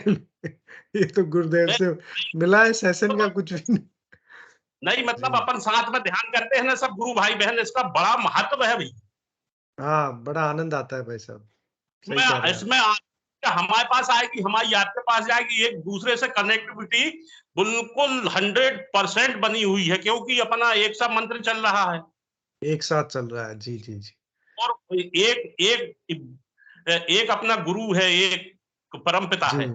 ये तो गुरुदेव मैं- से मिला है, सेशन का कुछ भी नहीं। नहीं मतलब जी। अपन साथ में ध्यान करते हैं ना सब गुरु भाई बहन, इसका बड़ा महत्व है भाई। हाँ, बड़ा आनंद आता है भाई साहब, सही कह मैं रहे हैं आप। इसमें हमारे पास आएगी, हमारी आपके पास जाएगी, एक दूसरे से कनेक्टिविटी बिल्कुल 100% बनी हुई है, क्योंकि अपना एक सा मंत्र चल रहा है एक साथ चल रहा है, जी जी जी। और एक एक एक अपना गुरु है, एक परम पिता जी, है,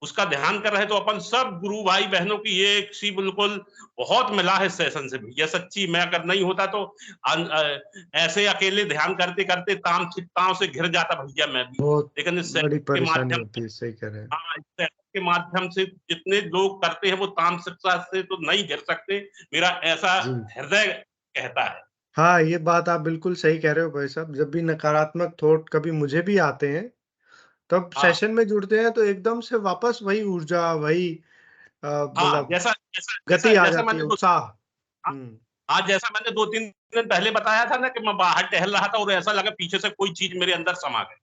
उसका ध्यान कर रहे हैं। तो अपन सब गुरु भाई बहनों की एक सी बिल्कुल बहुत मिला है सेशन से भी, ये सच्ची। मैं अगर नहीं होता तो ऐसे अकेले ध्यान करते करते ताम से घिर जाता भैया मैं भी। बहुत लेकिन इस बड़ी सेशन के परेशानी माध्यम होती है, सही कह रहे हैं। हाँ, इस सेशन के माध्यम से जितने लोग करते हैं वो तामसिकता से तो नहीं घिर सकते, मेरा ऐसा जी। हृदय कहता है। हाँ, ये बात आप बिल्कुल सही कह रहे हो भाई साहब। जब भी नकारात्मक थॉट कभी मुझे भी आते हैं, तब हाँ सेशन में जुड़ते हैं तो एकदम से वापस वही ऊर्जा, वही हाँ, मतलब जैसा जैसा जैसा गति आ जैसा जाती है, मैंने उत्साह। हाँ, हुँ। आज जैसा मैंने 2-3 दिन पहले बताया था ना कि मैं बाहर टहल रहा था और ऐसा लगा पीछे से कोई चीज मेरे अंदर समा गई।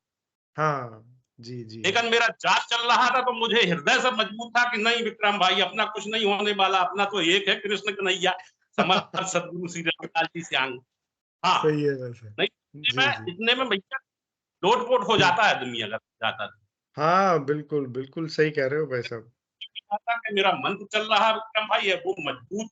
हाँ, जी, जी। लेकिन मेरा जाप चल रहा था तो मुझे हृदय से मजबूत था कि नहीं विक्रम भाई, अपना कुछ नहीं होने वाला, अपना तो एक है कृष्ण कन्हैया, समर्थ सदगुरु श्री रामलाल जी श्याम। हाँ, सही है वैसे। नहीं जी, जी। इतने में भैया लोट-पोट हो हुँ। जाता है दुनिया का जाता हाँ, बिल्कुल, बिल्कुल सही कह रहे हो भाई साहब। कि मेरा मन तो चल रहा है विक्रम भाई, है वो मजबूत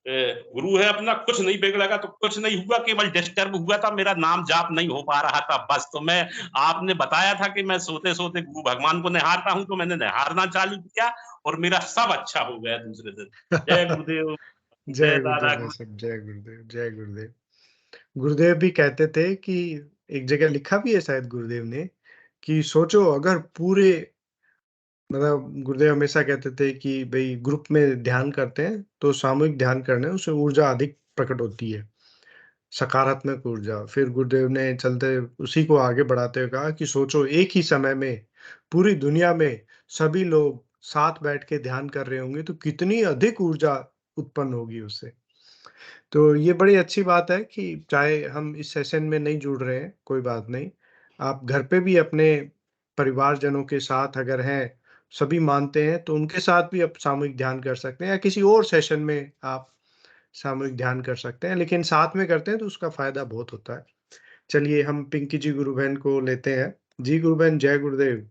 गुरु है अपना, कुछ नहीं बिगड़ेगा तो कुछ नहीं हुआ, केवल डिस्टर्ब हुआ था, मेरा नाम जाप नहीं हो पा रहा था बस। तो मैं आपने बताया था कि मैं सोते सोते गुरु भगवान को निहारता हूं, तो मैंने निहारना चालू किया और मेरा सब अच्छा हो गया दूसरे दिन। जय गुरुदेव, जय जय गुरुदेव दादा भाई गुरु। साहब, जय गुरुदेव, जय गुरुदेव। गुरुदेव भी कहते थे कि एक जगह लिखा भी है शायद गुरुदेव ने, कि सोचो अगर पूरे मतलब गुरुदेव हमेशा कहते थे कि भई ग्रुप में ध्यान करते हैं, तो सामूहिक ध्यान करने उससे ऊर्जा अधिक प्रकट होती है, सकारात्मक ऊर्जा। फिर गुरुदेव ने चलते उसी को आगे बढ़ाते हुए कहा कि सोचो एक ही समय में पूरी दुनिया में सभी लोग साथ बैठ के ध्यान कर रहे होंगे, तो कितनी अधिक ऊर्जा उत्पन्न होगी उससे। तो ये बड़ी अच्छी बात है कि चाहे हम इस सेशन में नहीं जुड़ रहे हैं, कोई बात नहीं। आप घर पे भी अपने परिवारजनों के साथ अगर हैं, सभी मानते हैं, तो उनके साथ भी आप सामूहिक ध्यान कर सकते हैं या किसी और सेशन में आप सामूहिक ध्यान कर सकते हैं, लेकिन साथ में करते हैं तो उसका फ़ायदा बहुत होता है। चलिए हम पिंकी जी गुरु बहन को लेते हैं। जी गुरु बहन, जय गुरुदेव।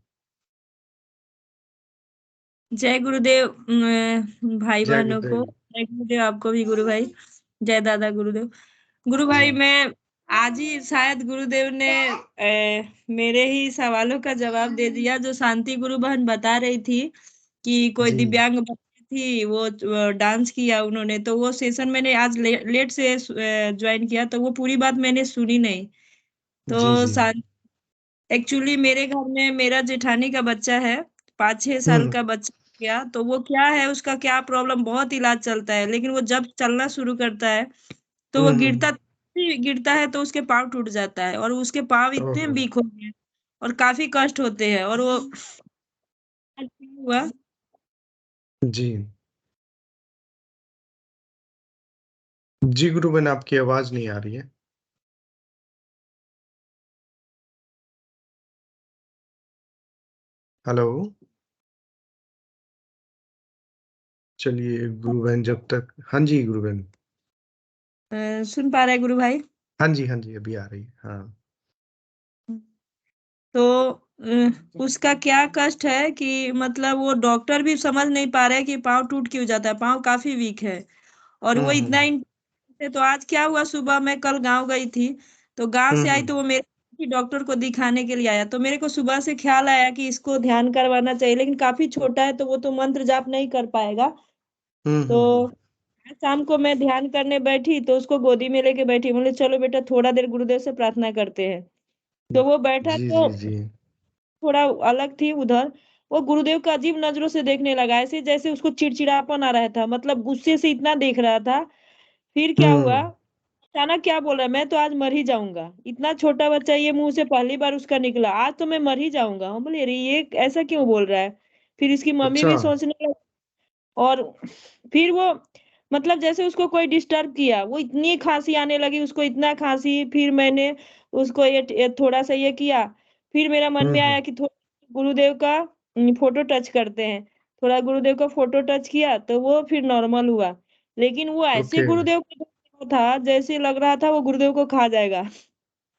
जय गुरुदेव भाई जय बहनों को, गुरुदेव। जय गुरुदेव आपको भी गुरु भाई, जय दादा गुरुदेव। गुरु भाई जी। मैं आज ही शायद गुरुदेव ने मेरे ही सवालों का जवाब दे दिया, जो शांति गुरु बहन बता रही थी कि कोई जी। दिव्यांग बच्ची थी, वो डांस किया उन्होंने, तो वो सेशन मैंने आज लेट से ज्वाइन किया, तो वो पूरी बात मैंने सुनी नहीं। जी, तो जी। एक्चुअली मेरे घर में मेरा जेठानी का बच्चा है, 5-6 साल हुँ, का बच्चा गया, तो वो क्या है, उसका क्या प्रॉब्लम, बहुत इलाज चलता है, लेकिन वो जब चलना शुरू करता है तो हुँ, वो हुँ, हुँ। गिरता है तो उसके पाँव टूट जाता है, और उसके पाँव इतने ओहो! वीक हो गए और काफी कष्ट होते हैं, और वो हुआ। जी। जी गुरु बहन, आपकी आवाज़ नहीं आ रही है। हेलो? चलिए गुरु बहन जब तक हाँ जी, गुरु बहन। सुन पा रहे हैं गुरु भाई? हाँ जी, हाँ जी, अभी आ रही है। हाँ। तो उसका क्या कष्ट है कि मतलब वो डॉक्टर भी समझ नहीं पा रहे कि पाँव टूट क्यों जाता है, पाँव काफी वीक है, और हुँ, वो हुँ, इतना हुँ। तो आज क्या हुआ, सुबह मैं कल गांव गई थी, तो गांव हुँ, से आई हुँ। तो वो मेरे डॉक्टर को दिखाने के लिए आया, तो मेरे को सुबह से ख्याल आया कि इसको ध्यान करवाना चाहिए, लेकिन काफी छोटा है तो वो तो मंत्र जाप नहीं कर पाएगा। हुँ, हुँ, तो हुँ। शाम को मैं ध्यान करने बैठी तो उसको गोदी में लेके बैठी, बोले चलो बेटा थोड़ा देर गुरुदेव से प्रार्थना करते हैं। तो वो बैठा, जी, तो जी, जी। थोड़ा अलग थी उधर, वो गुरुदेव का अजीब नजरों से देखने लगा, ऐसे जैसे उसको चिड़चिड़ापन आ रहा था, मतलब गुस्से से इतना देख रहा था। फिर क्या हुआ, हुँ। अचानक क्या बोल रहा है, मैं तो आज मर ही जाऊंगा, इतना छोटा बच्चा, ये मुंह से पहली बार उसका निकला, आज तो मैं मर ही जाऊंगा। हम बोले अरे ये ऐसा क्यों बोल रहा है। फिर इसकी मम्मी अच्छा। भी सोचने लगी, और फिर वो मतलब जैसे उसको कोई डिस्टर्ब किया, वो इतनी खांसी आने लगी उसको, इतना खांसी, फिर मैंने उसको ये थोड़ा सा ये किया, फिर मेरा मन हुँ, में हुँ। आया कि थोड़ा गुरुदेव का फोटो टच करते हैं। थोड़ा गुरुदेव का फोटो टच किया तो वो फिर नॉर्मल हुआ, लेकिन वो ऐसे ओके। गुरुदेव को था जैसे लग रहा था वो गुरुदेव को खा जाएगा।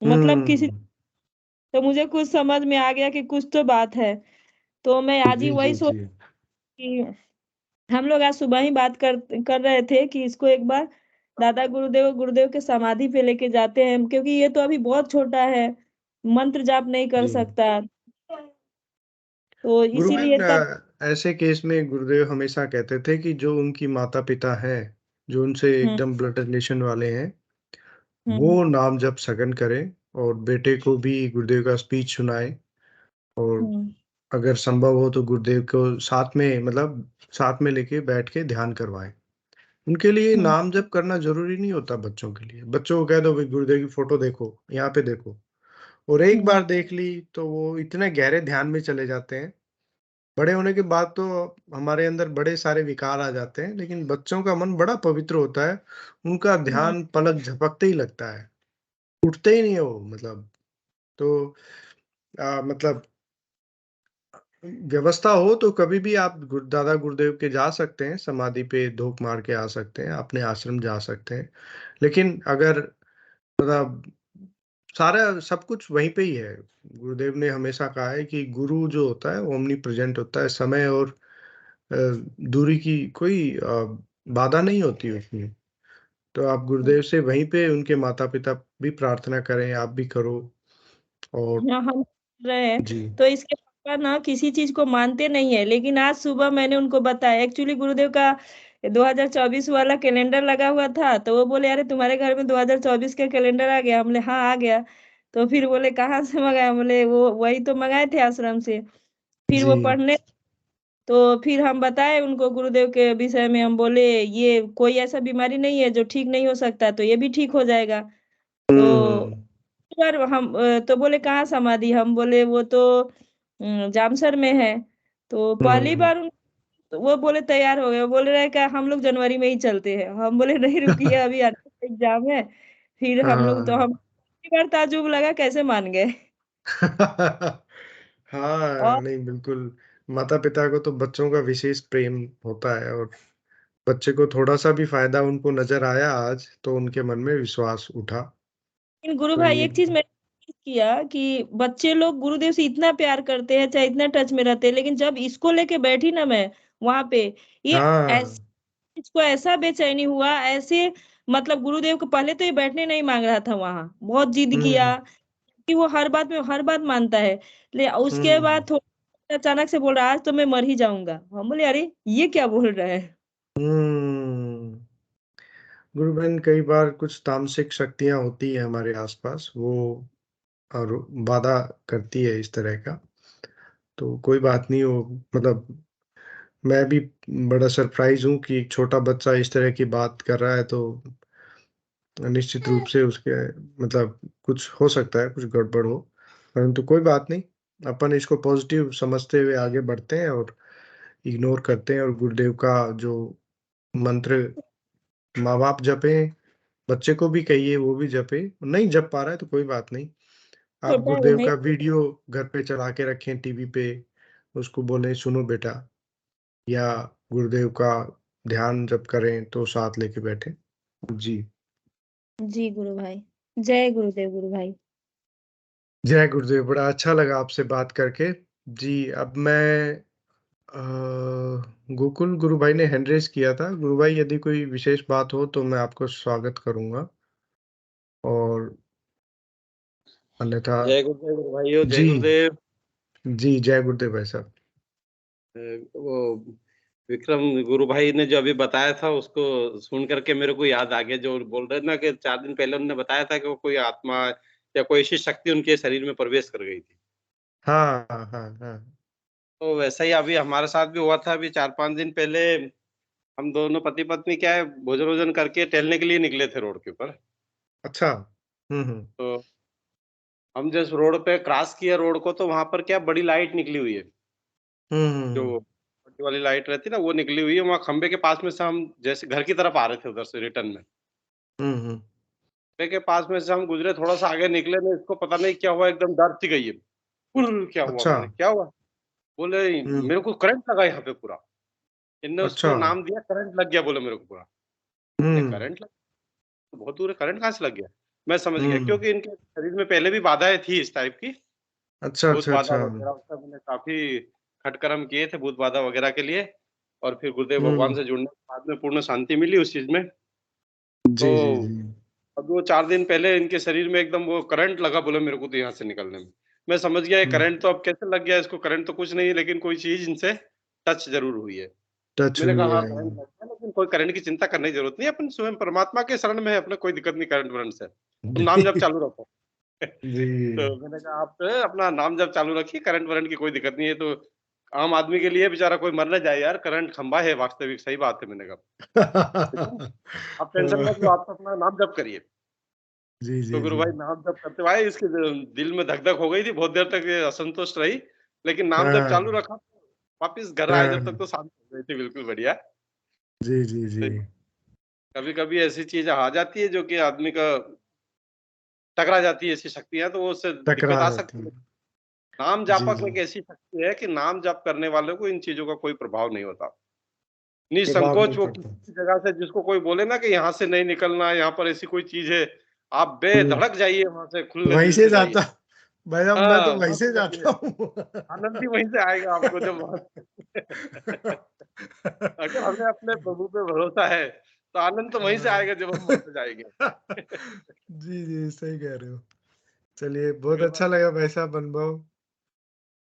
मतलब किसी हम्म। तो मुझे कुछ समझ में आ गया कि कुछ तो बात है। तो मैं आज ही जी वही जी सोच जी। कि हम लोग आज सुबह ही बात कर रहे थे कि इसको एक बार दादा गुरुदेव के समाधि पे लेके जाते हैं, क्योंकि ये तो अभी बहुत छोटा है, मंत्र जाप नहीं कर जी सकता, तो इसीलिए गुरुबेन, तब ऐसे केस में गुरुदेव हमेशा कहते थे कि जो उनकी माता पिता हैं, जो उनसे हम्म एकदम ब्लड रिलेशन वाले हैं, हम्म वो नाम जप सघन करें और बेटे को भी गुरुदेव का स्पीच सुनाए। और हम्म अगर संभव हो तो गुरुदेव को साथ में, मतलब साथ में लेके बैठ के ध्यान करवाएं। उनके लिए हम्म नाम जप करना जरूरी नहीं होता। बच्चों के लिए, बच्चों को कह दो भाई गुरुदेव की फोटो देखो, यहाँ पे देखो, और एक हम्म बार देख ली तो वो इतने गहरे ध्यान में चले जाते हैं। बड़े होने के बाद तो हमारे अंदर बड़े सारे विकार आ जाते हैं, लेकिन बच्चों का मन बड़ा पवित्र होता है। उनका हम्म ध्यान पलक झपकते ही लगता है, उठते ही नहीं है वो, मतलब। तो मतलब व्यवस्था हो तो कभी भी आप दादा गुरुदेव के जा सकते हैं, समाधि पे धूप मार के आ सकते हैं, अपने आश्रम जा सकते हैं। लेकिन अगर मतलब सारा सब कुछ वहीं पे ही है। गुरुदेव ने हमेशा कहा है कि गुरु जो होता है वो ओमनी प्रेजेंट होता है, समय और अ, दूरी की कोई बाधा नहीं होती उसमें। तो आप गुरुदेव से वहीं पे उनके माता पिता भी प्रार्थना करें, आप भी करो। और हाँ, हम कर रहे हैं। जी तो इसके पापा ना किसी चीज को मानते नहीं है, लेकिन आज सुबह मैंने उनको बताया, एक्चुअली गुरुदेव का 2024 वाला कैलेंडर लगा हुआ था, तो वो बोले अरे तुम्हारे घर में 2024 का कैलेंडर आ गया। हमने हाँ आ गया। तो फिर बोले कहाँ से मंगाया? बोले वो वही तो मंगाए थे आश्रम से। फिर जी। वो पढ़ने, तो फिर हम बताए उनको गुरुदेव के विषय में। हम बोले ये कोई ऐसा बीमारी नहीं है जो ठीक नहीं हो सकता, तो ये भी ठीक हो जाएगा। तो हम्म बार हम तो बोले कहाँ समाधि? हम बोले वो तो जामसर में है। तो पहली हम्म बार तो वो बोले तैयार हो गए, बोल रहे हैं क्या हम लोग जनवरी में ही चलते हैं। हम बोले नहीं रुकिए, अभी एग्जाम है। फिर हम लोग तो हाँ। हम पहली बार ताजुब लगा कैसे मान गए। हाँ, और नहीं बिल्कुल। माता पिता को तो बच्चों का विशेष प्रेम होता है, और बच्चे को थोड़ा सा भी फायदा उनको नजर आया आज तो उनके मन में विश्वास उठा। लेकिन गुरु तो भाई ये एक चीज मैंने notice किया कि बच्चे लोग गुरुदेव से इतना प्यार करते हैं, चाहे इतना टच में रहते हैं, लेकिन जब इसको लेके बैठी ना मैं वहां पे, ये हाँ। इसको ऐसा बेचैनी हुआ ऐसे। मतलब गुरुदेव को पहले तो ये बैठने नहीं मांग रहा था, वहां बहुत जिद हम्म किया कि वो हर बात में हर बात मानता है। ले उसके हम्म बाद थोड़ा अचानक से बोल रहा आज तो मैं मर ही जाऊंगा। हम बोले अरे ये क्या बोल रहा है? हम्म गुरु बहन, कई बार कुछ तामसिक शक्तियां होती है हमारे आसपास, वो और बाधा करती है इस तरह का। तो कोई बात नहीं हो, मतलब मैं भी बड़ा सरप्राइज हूँ कि एक छोटा बच्चा इस तरह की बात कर रहा है। तो निश्चित रूप से उसके, मतलब कुछ हो सकता है, कुछ गड़बड़ हो। परंतु कोई बात नहीं, अपन इसको पॉजिटिव समझते हुए आगे बढ़ते हैं और इग्नोर करते हैं। और गुरुदेव का जो मंत्र माँ बाप जपे, बच्चे को भी कहिए वो भी जपे। नहीं जप पा रहा है तो कोई बात नहीं, आप छोटा है वो गुरुदेव नहीं। का वीडियो घर पे चला के रखें टीवी पे, उसको बोलें सुनो बेटा, या गुरुदेव का ध्यान जब करें तो साथ लेके बैठे। जी। जी गुरु भाई, जय गुरुदेव गुरु भाई। जय गुरुदेव, बड़ा अच्छा लगा आपसे बात करके। जी, अब मैं गोकुल गुरु भाई ने हैंड रेस किया था। गुरु भाई यदि कोई विशेष बात हो तो मैं आपको स्वागत करूंगा, और अन्यथा। जय गुरुदेव गुरु भाइयों, जय जी गुरुदेव। जी, जय गुरुदेव भाई साहब। वो विक्रम गुरु भाई ने जो अभी बताया था उसको सुन करके मेरे को याद आ गया, जो बोल रहे थे ना कि 4 दिन पहले उन्होंने बताया था कि वो कोई आत्मा या कोई ऐसी शक्ति उनके शरीर में प्रवेश कर गई थी। हाँ हाँ हाँ हाँ। तो वैसा ही अभी हमारे साथ भी हुआ था। अभी 4-5 दिन पहले हम दोनों पति पत्नी क्या है भोजन वोजन करके टहलने के लिए निकले थे रोड के ऊपर। अच्छा। तो हम जिस रोड पे क्रॉस किया रोड को, तो वहां पर क्या बड़ी लाइट निकली हुई है, जो हम्म बड़ी वाली लाइट रहती है ना वो निकली हुई है वहां खंबे के पास में से। हम जैसे घर की तरफ आ रहे थे उधर से रिटर्न में, हम्म। खंबे के पास में से हम गुजरे, थोड़ा सा आगे निकले ना, इसको पता नहीं क्या हुआ, एकदम डर सी गई है। फुर्र क्या हुआ, अच्छा। मैंने क्या हुआ? बोले मेरे को करंट लगा यहाँ पे पूरा। इनने उसको अच्छा। नाम दिया करंट लग गया, बोले मेरे को पूरा। करंट लग तो बहुत दूर है, करंट कहाँ से लग गया? मैं समझ गया क्योंकि इनके शरीर में पहले भी बाधाएं थी इस टाइप की, अच्छा भूत अच्छा बाधा अच्छा। वगैरह। उसका मैंने काफी खटकर्म किए थे भूत बाधा वगैरह के लिए, और फिर गुरुदेव भगवान से जुड़ने के बाद में पूर्ण शांति मिली उस चीज में। जी जी जी। अब वो 4 दिन पहले इनके शरीर में एकदम वो करंट लगा, बोले मेरे को तो यहाँ से निकलने में। मैं समझ गया ये करंट तो अब कैसे लग गया इसको, करंट तो कुछ नहीं है, लेकिन कोई चीज इनसे टच जरूर हुई है। टच मैंने हुई कहा हाँ है। करंट लग गया, लेकिन कोई करंट की चिंता करने की जरूरत नहीं है, अपन स्वयं परमात्मा के शरण में है, अपना कोई दिक्कत नहीं करंट वरंट से। तुम नाम जप चालू रखो। जी। तो मैंने कहा आप अपना नाम जप चालू रखिए, करंट वरंट की कोई दिक्कत नहीं है। तो आम आदमी के लिए बेचारा कोई मर न जाए यार, करंट खंबा है वास्तविक, सही बात है। मैंने कहा लेकिन आप टेंशन मत लो, आप तो अपना नाम जप करिए। जी तो जी गुरु जी। भाई नाम जप करते भाई, इसके दिल में धक धक हो गई थी बहुत देर तक, ये असंतुष्ट रही, लेकिन नाम जब चालू हाँ रखा वापिस घर आए जब तक हाँ। तो शांत हो गई थी बिल्कुल बढ़िया। जी जी जी। कभी कभी ऐसी चीज आ जाती है जो कि आदमी का टकरा जाती है, ऐसी शक्तियां, तो वो उससे दिक्कत टकरा आ जाती सकती है। है। नाम जी जापक जी। एक ऐसी शक्ति है कि नाम जाप करने वालों को इन चीजों का कोई प्रभाव नहीं होता। प्रभाव निसंकोच नहीं वो पड़ता। किसी जगह से, जिसको कोई बोले ना कि यहाँ से नहीं निकलना, यहाँ पर ऐसी कोई चीज है, आप हम्म, बेधड़क जाइए वहां से, खुले वहीं दिल से से जाइए। जाता। भाई साहब मैं तो हाँ वहीं वहां से से जाइए, जाता हूँ। आनंद ही वहीं से आएगा आपको जब वहां से। अगर हमें अपने प्रभु पे भरोसा है तो आनंद तो वहीं से आएगा जब हम वहां पे जाएंगे। जी जी सही कह रहे हो। चलिए बहुत अगर अच्छा लगा भाई साहब अनुभव।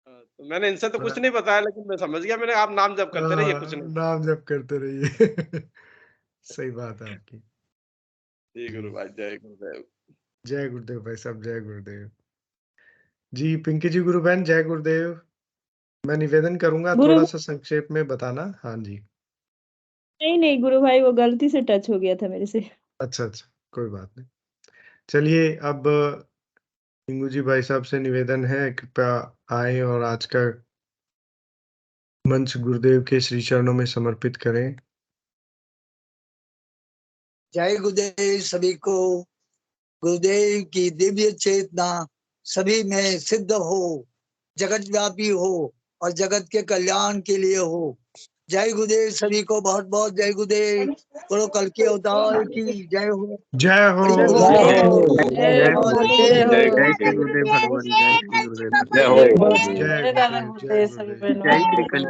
तो मैंने इनसे तो कुछ बड़ा नहीं बताया, लेकिन मैं समझ गया, मैंने आप नाम जप करते रहिए, कुछ नहीं। नाम जप करते रहिए। सही बात है आपकी। जी गुरु जी। भाई, जय गुरुदेव। जय गुरुदेव भाई साहब, जय गुरुदेव। जी पिंकी जी, गुरु बहन जय गुरुदेव। मैं निवेदन करूंगा गुरु थोड़ा सा संक्षेप में बताना। हाँ जी। नहीं नहीं गुरु भाई, वो गलती से टच हो गया था मेरे से। अच्छा अच्छा, कोई बात नहीं। चलिए अब इंगू जी भाई साहब से निवेदन है, कृपया आए और आज का मंच गुरुदेव के श्री चरणों में समर्पित करें। जय गुरुदेव सभी को। गुरुदेव की दिव्य चेतना सभी में सिद्ध हो, जगत व्यापी हो और जगत के कल्याण के लिए हो। जय गुरुदेव सभी को, बहुत बहुत जय गुरुदेव। बोलो कल के अवतार की जय हो। जय हो। जय हो, जय जय हो, हो, जय हो, जय श्री गुरुदेव भगवान, जय श्री गुरुदेव भगवान। जय हो। जय जय राधा गुरुदेव, जय गुरुदेव, सभी गुरुदेव। बहनों जय को। श्री कल